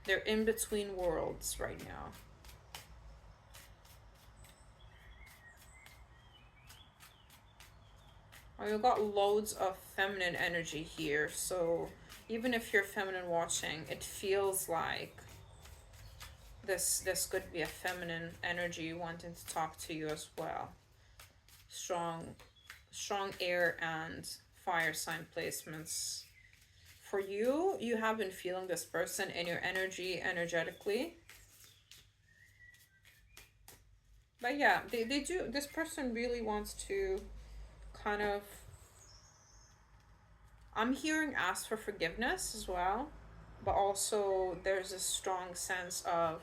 They're in between worlds right now. Oh, you got loads of feminine energy here, so even if you're feminine watching, it feels like this could be a feminine energy wanting to talk to you as well. Strong air and fire sign placements. For you, you have been feeling this person in your energetically. But yeah, they do, this person really wants to kind of, I'm hearing ask for forgiveness as well, but also there's a strong sense of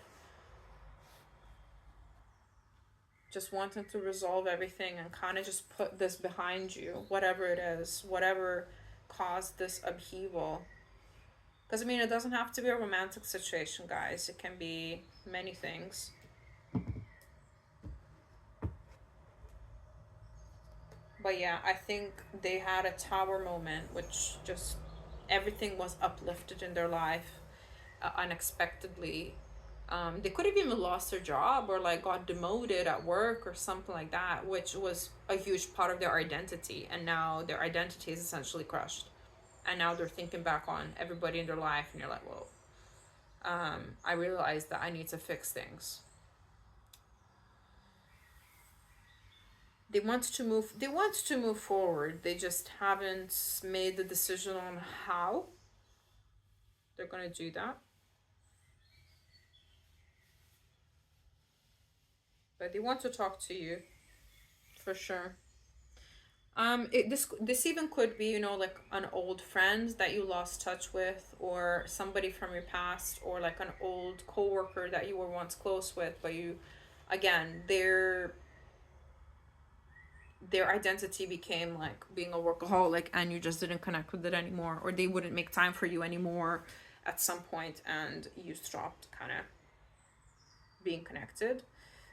just wanting to resolve everything and kind of just put this behind you, whatever it is, whatever caused this upheaval. Because I mean, it doesn't have to be a romantic situation, guys. It can be many things. But yeah, I think they had a tower moment, which just everything was uplifted in their life unexpectedly. They could have even lost their job or like got demoted at work or something like that, which was a huge part of their identity. And now their identity is essentially crushed. And now they're thinking back on everybody in their life, and you're like, whoa. I realized that I need to fix things. They want to move forward. They just haven't made the decision on how they're going to do that. But they want to talk to you for sure. This even could be, you know, like an old friend that you lost touch with, or somebody from your past, or like an old coworker that you were once close with, but you, again, their identity became like being a workaholic, and you just didn't connect with it anymore, or they wouldn't make time for you anymore at some point, and you stopped kind of being connected.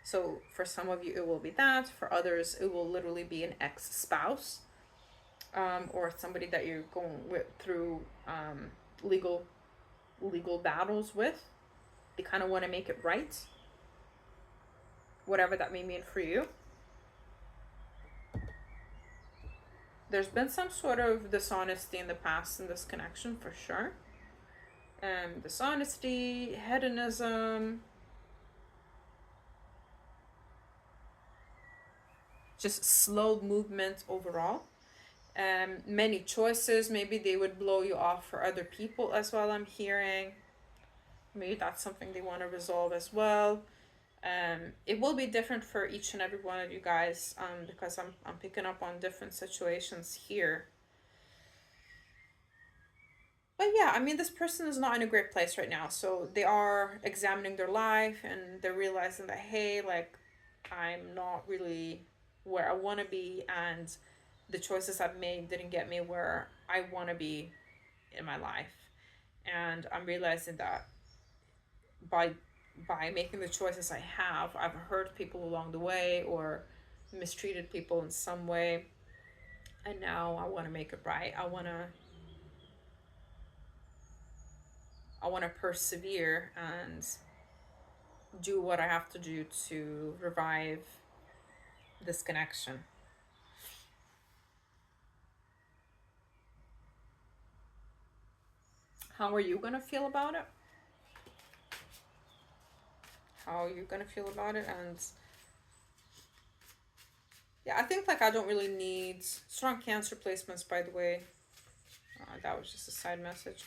So for some of you, it will be that. For others, it will literally be an ex-spouse, or somebody that you're going through legal battles with. They kind of want to make it right, whatever that may mean for you. There's been some sort of dishonesty in the past in this connection for sure. Dishonesty, hedonism, just slow movement overall. Many choices. Maybe they would blow you off for other people as well, I'm hearing. Maybe that's something they want to resolve as well. It will be different for each and every one of you guys, because I'm picking up on different situations here. But yeah, I mean, this person is not in a great place right now. So they are examining their life, and they're realizing that, hey, like, I'm not really where I want to be, and the choices I've made didn't get me where I want to be in my life. And I'm realizing that by making the choices I have, I've hurt people along the way or mistreated people in some way. And now I want to make it right. I want to persevere and do what I have to do to revive this connection. How are you gonna feel about it? How are you gonna feel about it? And yeah, I think like I don't really need strong Cancer placements, by the way. That was just a side message.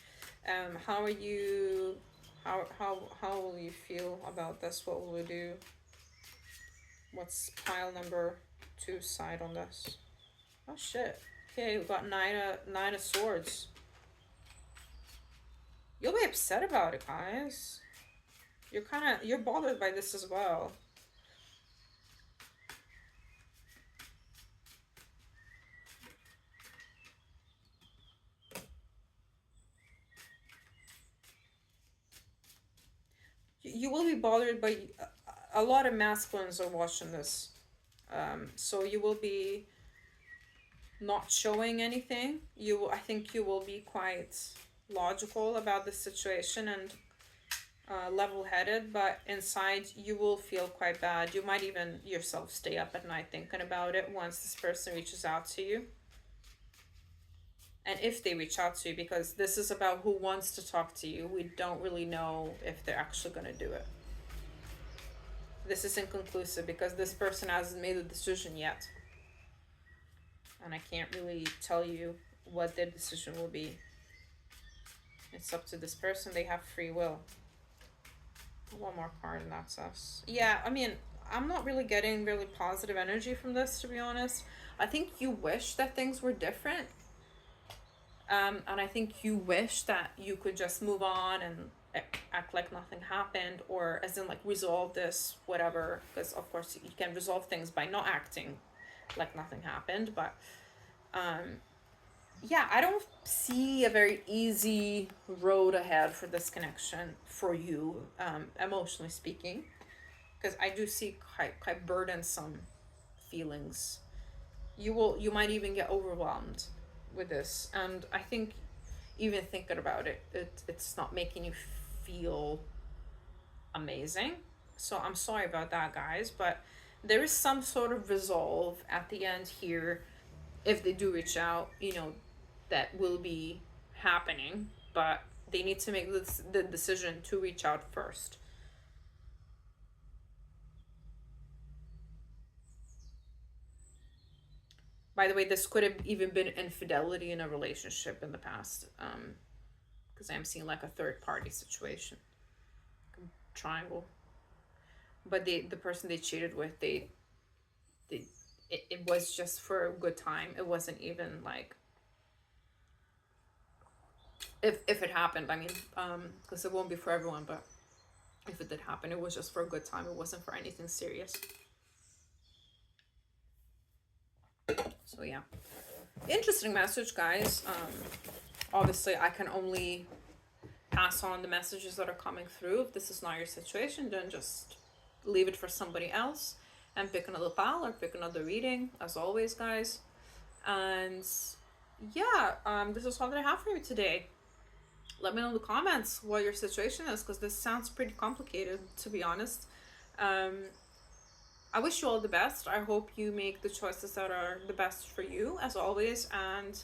How are you? How will you feel about this? What will you do? What's pile number 2 side on this? Oh shit. Okay, we got nine of swords. You'll be upset about it, guys. You're bothered by this as well. you will be bothered by a lot of masculines are watching this. So you will be not showing anything. I think you will be quite logical about the situation and level-headed, but inside you will feel quite bad. You might even yourself stay up at night thinking about it once this person reaches out to you. And if they reach out to you, because this is about who wants to talk to you, we don't really know if they're actually going to do it. This is inconclusive because this person hasn't made a decision yet. And I can't really tell you what their decision will be. It's up to this person. They have free will. One more card and that's us. Yeah, I mean, I'm not really getting really positive energy from this, to be honest. I think you wish that things were different. And I think you wish that you could just move on and act like nothing happened, or as in like resolve this, whatever. Because of course you can resolve things by not acting like nothing happened. But yeah, I don't see a very easy road ahead for this connection for you, emotionally speaking. Because I do see quite burdensome feelings. You might even get overwhelmed with this, and I think even thinking about it's not making you feel amazing. So I'm sorry about that, guys, but there is some sort of resolve at the end here. If they do reach out, that will be happening, but they need to make the decision to reach out first. By the way, this could have even been infidelity in a relationship in the past, because I'm seeing like a third party situation, triangle. But the person they cheated with, it was just for a good time. It wasn't even like, if it happened, I mean, because it won't be for everyone, but if it did happen, it was just for a good time. It wasn't for anything serious. So yeah, interesting message, guys. Obviously I can only pass on the messages that are coming through. If this is not your situation, then just leave it for somebody else and pick another pile or pick another reading, as always, guys. And yeah, this is all that I have for you today. Let me know in the comments what your situation is, because this sounds pretty complicated, to be honest. I wish you all the best. I hope you make the choices that are the best for you, as always. And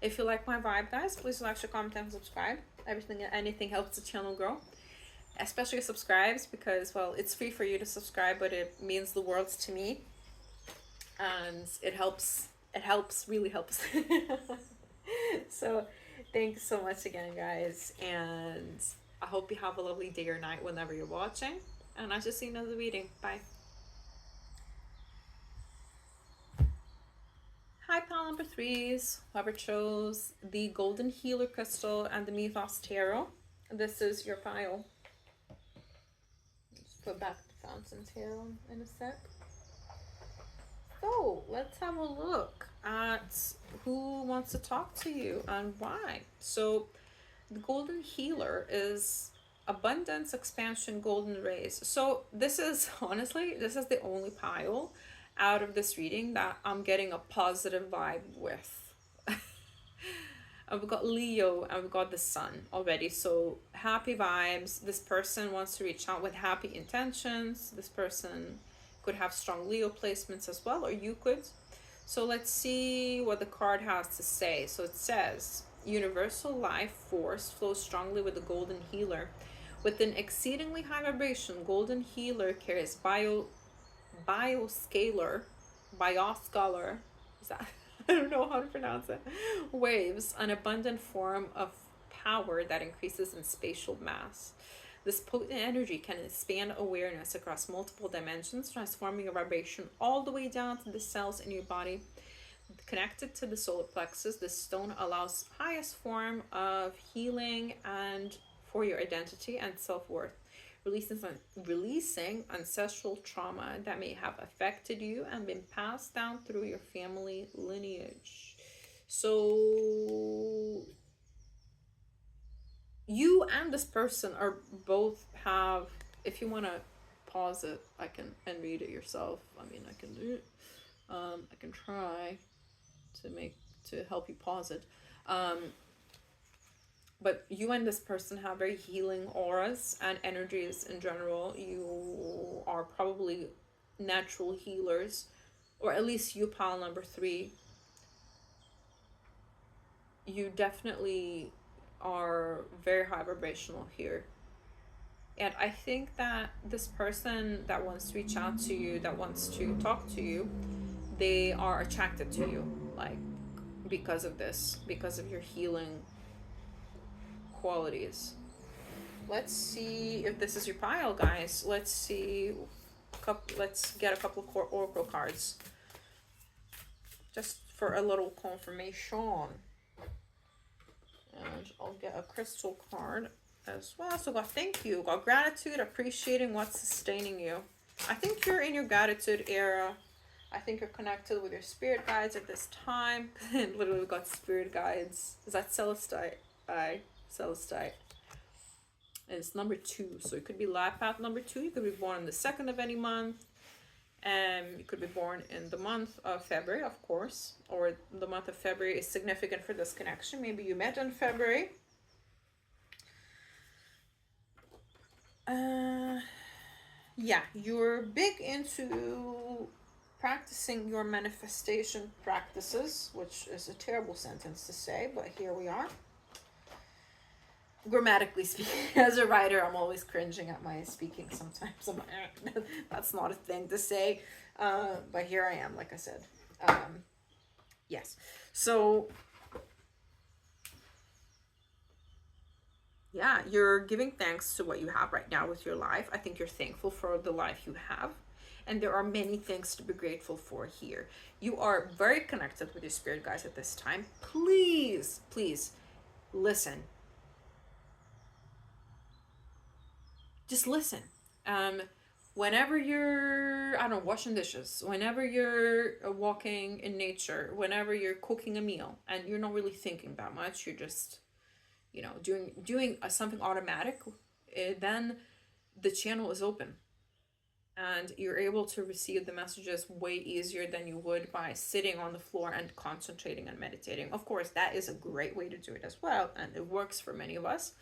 if you like my vibe, guys, please like, share, comment, and subscribe. Anything helps the channel grow. Especially subscribes, because, well, it's free for you to subscribe, but it means the world to me. And it helps, really helps. So thanks so much again, guys. And I hope you have a lovely day or night whenever you're watching. And I just see another reading. Bye. Hi, pile number 3s, whoever chose the Golden Healer Crystal and the Mythos Tarot. This is your pile. Just put back the fountains here in a sec. So let's have a look at who wants to talk to you and why. So the Golden Healer is abundance, expansion, golden rays. So this is, honestly, this is the only pile out of this reading that I'm getting a positive vibe with. We've got Leo and we've got the Sun already. So happy vibes. This person wants to reach out with happy intentions. This person could have strong Leo placements as well, or you could. So let's see what the card has to say. So it says, universal life force flows strongly with the Golden Healer. With an exceedingly high vibration, Golden Healer carries bioscalar, is that, I don't know how to pronounce it, waves, an abundant form of power that increases in spatial mass. This potent energy can expand awareness across multiple dimensions, transforming your vibration all the way down to the cells in your body. Connected to the solar plexus, this stone allows highest form of healing and for your identity and self-worth, releasing ancestral trauma that may have affected you and been passed down through your family lineage. So you and this person are both have if you want to pause it, I can and read it yourself. I mean, I can do it. I can try to help you pause it. But you and this person have very healing auras and energies in general. You are probably natural healers, or at least you, pile number 3. You definitely are very high vibrational here. And I think that this person that wants to reach out to you, that wants to talk to you, they are attracted to you, like, because of this, because of your healing qualities. Let's see if this is your pile, guys. Let's see. Let's get a couple of oracle cards, just for a little confirmation. And I'll get a crystal card as well. So got thank you, got gratitude, appreciating what's sustaining you. I think you're in your gratitude era. I think you're connected with your spirit guides at this time. And literally got spirit guides. Is that Celestite? Celestite. And it's number 2. So it could be life path number 2. You could be born on the 2nd of any month. You could be born in the month of February, of course. Or the month of February is significant for this connection. Maybe you met in February. Yeah, you're big into practicing your manifestation practices, which is a terrible sentence to say, but here we are. Grammatically speaking, as a writer, I'm always cringing at my speaking sometimes. I'm like, that's not a thing to say, but here I am, like I said. Yes, so yeah, you're giving thanks to what you have right now with your life. I think you're thankful for the life you have. And there are many things to be grateful for here. You are very connected with your spirit guides at this time. Please, please listen. Just listen. Whenever you're, I don't know, washing dishes, whenever you're walking in nature, whenever you're cooking a meal, and you're not really thinking that much, you're just, you know, doing something automatic, then the channel is open. And you're able to receive the messages way easier than you would by sitting on the floor and concentrating and meditating. Of course, that is a great way to do it as well, and it works for many of us.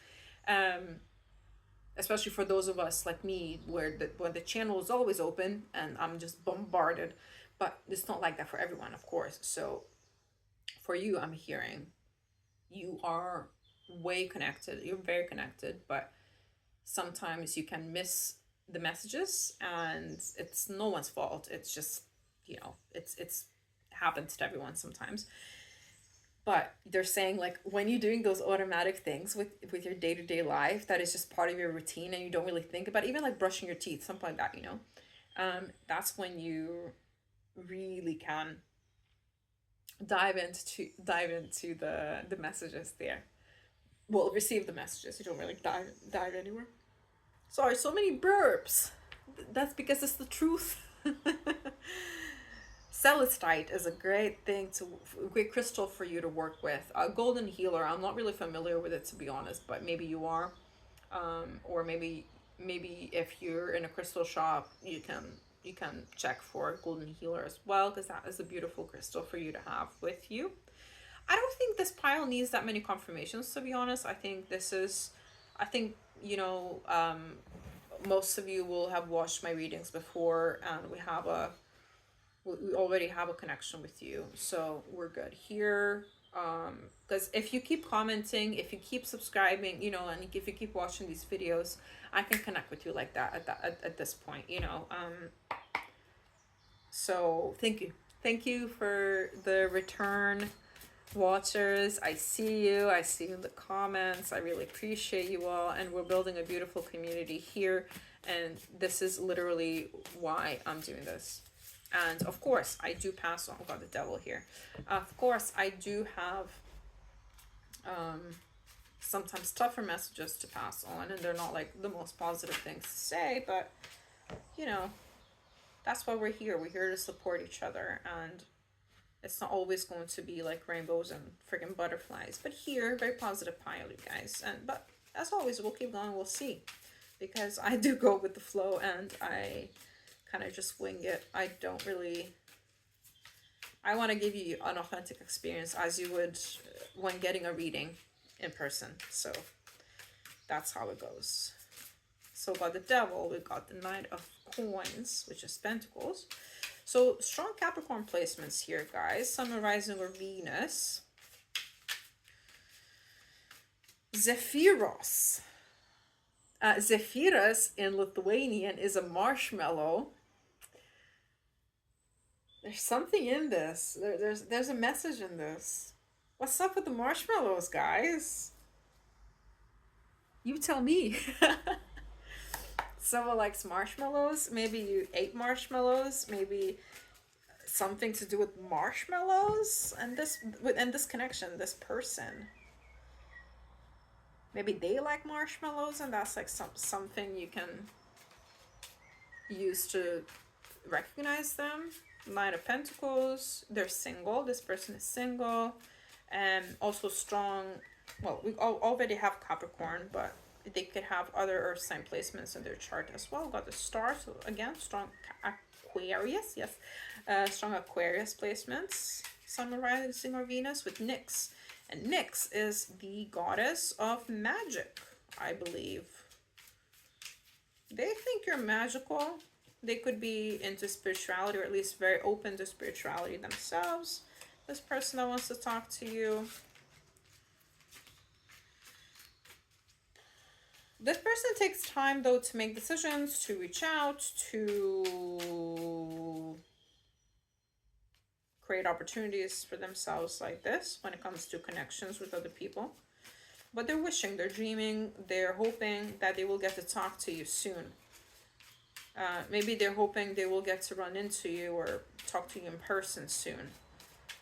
Especially for those of us like me, when the channel is always open and I'm just bombarded. But it's not like that for everyone, of course. So for you, I'm hearing you are way connected. You're very connected, but sometimes you can miss the messages, and it's no one's fault. It's just, you know, it's happens to everyone sometimes. But they're saying, like, when you're doing those automatic things with your day-to-day life, that is just part of your routine and you don't really think about it, even like brushing your teeth, something like that, you know, that's when you really can dive into the messages there. Well, receive the messages. You don't really dive anywhere. Sorry, so many burps. That's because it's the truth. Celestite is a great crystal for you to work with. Golden healer, I'm not really familiar with it, to be honest, but maybe you are. Or maybe if you're in a crystal shop, you can check for golden healer as well, because that is a beautiful crystal for you to have with you. I don't think this pile needs that many confirmations, to be honest. I think you know, most of you will have watched my readings before, and we already have a connection with you, so we're good here. Because if you keep commenting, if you keep subscribing, you know, and if you keep watching these videos, I can connect with you like that at this point, you know. So thank you for the return watchers. I see you in the comments. I really appreciate you all, and we're building a beautiful community here, and this is literally why I'm doing this. And of course I do pass on, oh god, the devil here, of course I do have sometimes tougher messages to pass on, and they're not like the most positive things to say, but you know, that's why we're here to support each other. And it's not always going to be like rainbows and freaking butterflies, but here, very positive pile, you guys. But as always, we'll keep going, we'll see. because I do go with the flow and I kind of just wing it. I don't really, I want to give you an authentic experience as you would when getting a reading in person. So that's how it goes. So we got the Devil, we got the Knight of Coins, which is Pentacles. So strong Capricorn placements here, guys. Sun, Rising, or Venus. Zephyros. Zephyros in Lithuanian is a marshmallow. There's something in this. There's a message in this. What's up with the marshmallows, guys? You tell me. Someone likes marshmallows. Maybe you ate marshmallows. Maybe something to do with marshmallows and this connection, this person. Maybe they like marshmallows, and that's like something you can use to recognize them. Knight of Pentacles. They're single. This person is single, and also strong. Well, we already have Capricorn, but they could have other earth sign placements in their chart as well. Got the star, so again, strong Aquarius, yes. Strong Aquarius placements. Sun, Rising, or Venus with Nyx. And Nyx is the goddess of magic, I believe. They think you're magical. They could be into spirituality, or at least very open to spirituality themselves. This person that wants to talk to you. This person takes time, though, to make decisions, to reach out, to create opportunities for themselves like this when it comes to connections with other people. But they're wishing, they're dreaming, they're hoping that they will get to talk to you soon. Maybe they're hoping they will get to run into you or talk to you in person soon.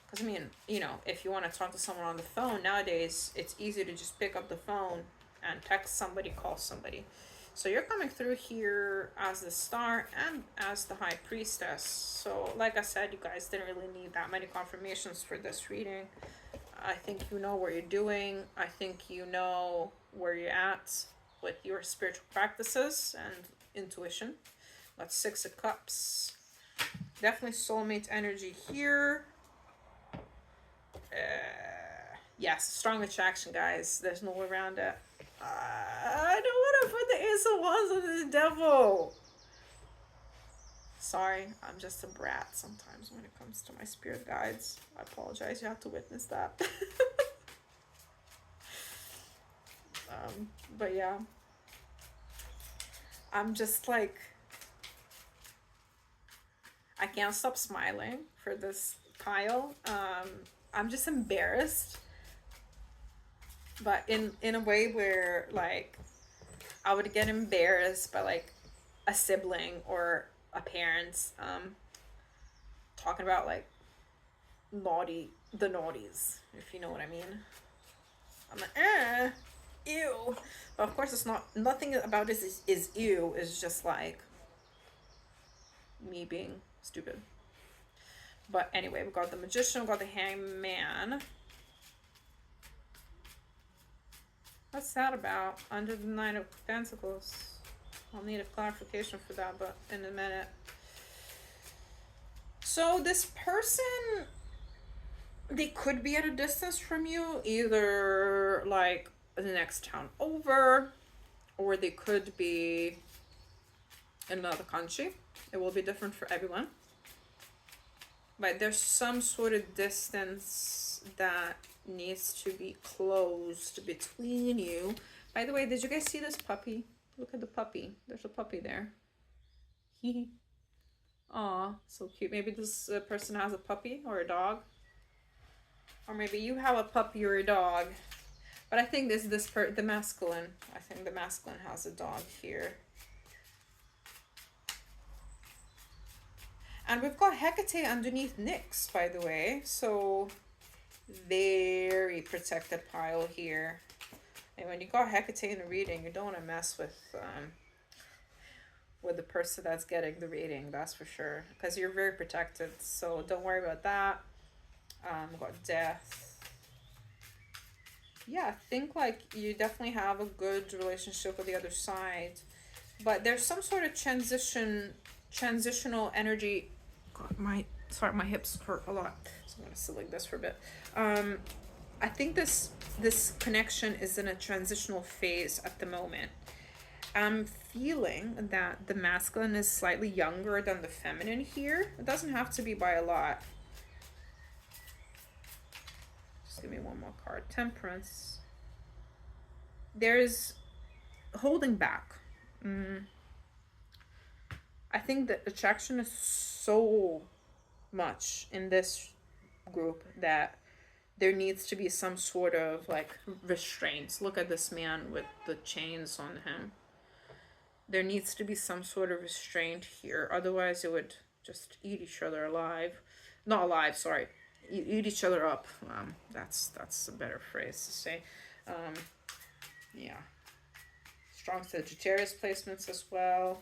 Because, I mean, you know, if you want to talk to someone on the phone nowadays, it's easy to just pick up the phone and text somebody, call somebody. So you're coming through here as the Star and as the High Priestess. So like I said, you guys didn't really need that many confirmations for this reading. I think you know what you're doing. I think you know where you're at with your spiritual practices and intuition. Got Six of Cups. Definitely soulmate energy here. Yes, strong attraction, guys. There's no way around it. I don't want to put the Ace of Wands on the Devil. Sorry, I'm just a brat sometimes when it comes to my spirit guides. I apologize, you have to witness that. But yeah. I'm just like, I can't stop smiling for this pile. I'm just embarrassed. But in a way where, like, I would get embarrassed by, like, a sibling or a parent talking about, like, the naughties, if you know what I mean. I'm like, ew. But of course it's not, nothing about this is ew. It's just, like, me being stupid. But anyway, we got the Magician, we got the Hangman. What's that about? Under the Nine of Pentacles. I'll need a clarification for that, but in a minute. So this person, they could be at a distance from you, either like the next town over, or they could be in another country. It will be different for everyone. But there's some sort of distance that needs to be closed between you. By the way, did you guys see this puppy? Look at the puppy. There's a puppy there. Aw, so cute. Maybe this person has a puppy or a dog. Or maybe you have a puppy or a dog. But I think the masculine. I think the masculine has a dog here. And we've got Hecate underneath Nyx, by the way. So very protected pile here. And when you got Hecate in a reading, you don't want to mess with the person that's getting the reading, that's for sure. Because you're very protected, so don't worry about that. We got Death. Yeah, I think like you definitely have a good relationship with the other side. but there's some sort of transitional energy. God, my hips hurt a lot, so I'm gonna sit like this for a bit. I think this connection is in a transitional phase at the moment. I'm feeling that the masculine is slightly younger than the feminine here. It doesn't have to be by a lot. Just give me one more card. Temperance. There's holding back. I think the attraction is so much in this group that there needs to be some sort of like restraints. Look at this man with the chains on him. There needs to be some sort of restraint here. Otherwise, it would just eat each other alive. Not alive, sorry. Eat each other up. That's a better phrase to say. Yeah. Strong Sagittarius placements as well.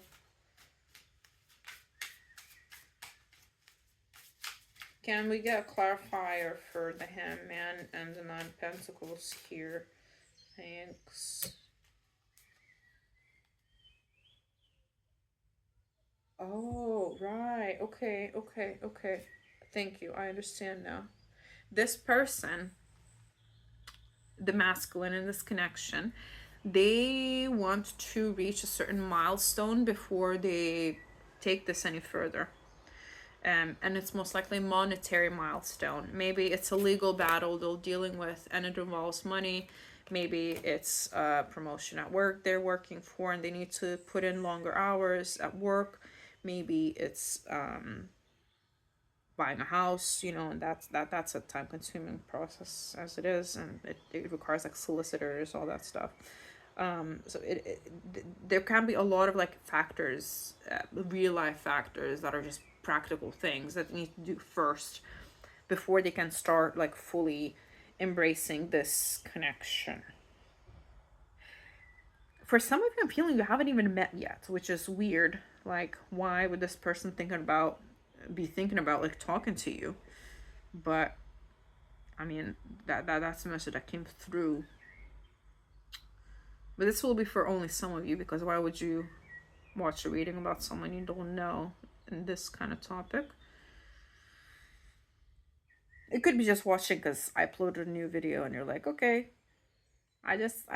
Can we get a clarifier for the Hangman and the Nine of Pentacles here? Thanks. Oh, right. Okay. Thank you. I understand now. This person, the masculine in this connection, they want to reach a certain milestone before they take this any further. And it's most likely a monetary milestone. Maybe it's a legal battle they're dealing with and it involves money. Maybe it's a promotion at work they're working for and they need to put in longer hours at work. Maybe it's buying a house, and that's a time-consuming process as it is, and it requires like solicitors, all that stuff. So there can be a lot of like factors, real life factors that are just practical things that they need to do first before they can start like fully embracing this connection. For some of you, I'm feeling you haven't even met yet, which is weird. Like, why would this person be thinking about like talking to you? But I mean, that's the message that came through. But this will be for only some of you, because why would you watch a reading about someone you don't know in this kind of topic? It could be just watching because I uploaded a new video and you're like, okay, I just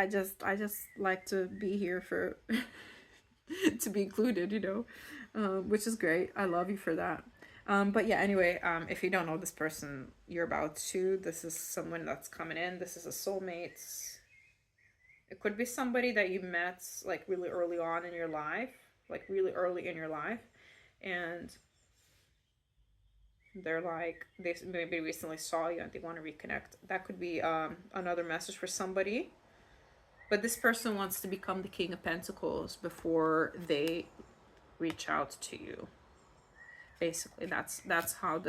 like to be here for to be included, which is great. I love you for that. But yeah, anyway, if you don't know this person you're about to, this is someone that's coming in. This is a soulmate. It could be somebody that you met like really early on in your life, and they're like, they maybe recently saw you and they want to reconnect. That could be another message for somebody. But this person wants to become the King of Pentacles before they reach out to you. Basically, that's how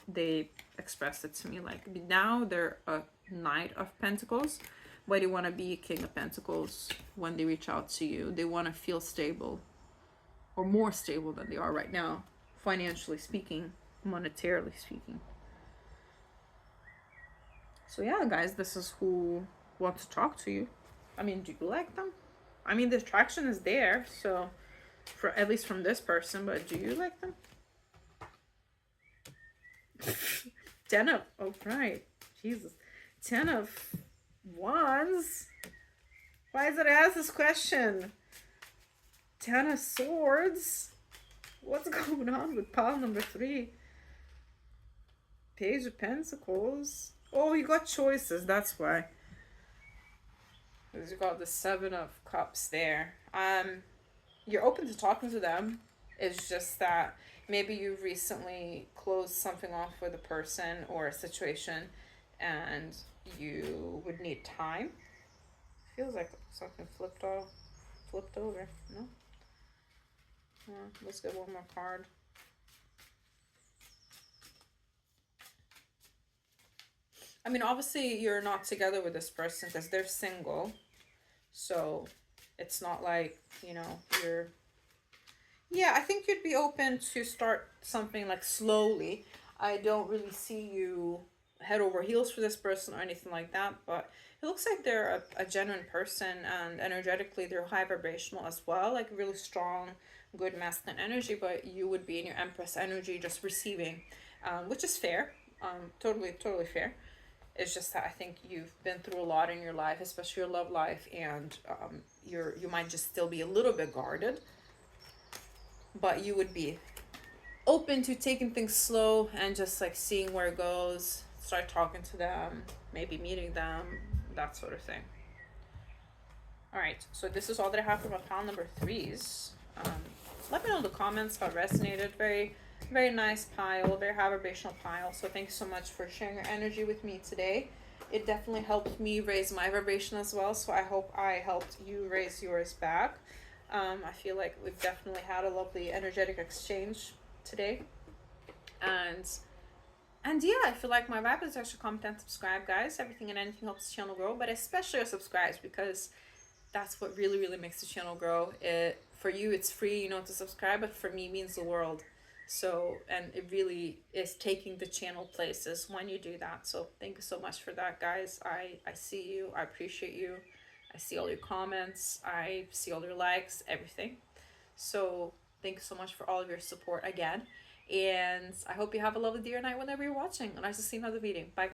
they expressed it to me. Like, now they're a Knight of Pentacles, but they want to be a King of Pentacles when they reach out to you. They want to feel stable, or more stable than they are right now, financially speaking, monetarily speaking. So yeah, guys, this is who wants to talk to you. I mean, do you like them? I mean, the attraction is there, so for at least from this person, but do you like them? 10 of, oh right, Jesus, 10 of Wands. Why did I ask this question? 10 of Swords. What's going on with pile number 3? Page of Pentacles. Oh, you got choices, that's why. Because you got the 7 of Cups there. You're open to talking to them. It's just that maybe you recently closed something off with a person or a situation and you would need time. Feels like something flipped over. No? Let's get one more card. I mean, obviously you're not together with this person because they're single. So it's not like, you're... Yeah, I think you'd be open to start something like slowly. I don't really see you head over heels for this person or anything like that, but it looks like they're a genuine person, and energetically they're high vibrational as well, like really strong, good masculine energy, but you would be in your Empress energy just receiving, which is fair, totally fair. It's just that I think you've been through a lot in your life, especially your love life, and you might just still be a little bit guarded, but you would be open to taking things slow and just like seeing where it goes, start talking to them, maybe meeting them, that sort of thing. All right, so this is all that I have for my pile number threes. Let me know in the comments how it resonated. Very nice pile, very high vibrational pile. So thank you so much for sharing your energy with me today. It definitely helped me raise my vibration as well, so I hope I helped you raise yours back. I feel like we've definitely had a lovely energetic exchange today. And yeah, I feel like my vibe is actually comment and subscribe, guys. Everything and anything helps the channel grow, but especially your subscribes, because that's what really makes the channel grow. It, for you it's free, to subscribe, but for me it means the world. So, and it really is taking the channel places when you do that. So thank you so much for that, guys. I see you, I appreciate you, I see all your comments, I see all your likes, everything. So thank you so much for all of your support again, and I hope you have a lovely day or night whenever you're watching, and I will see you in another video. Bye.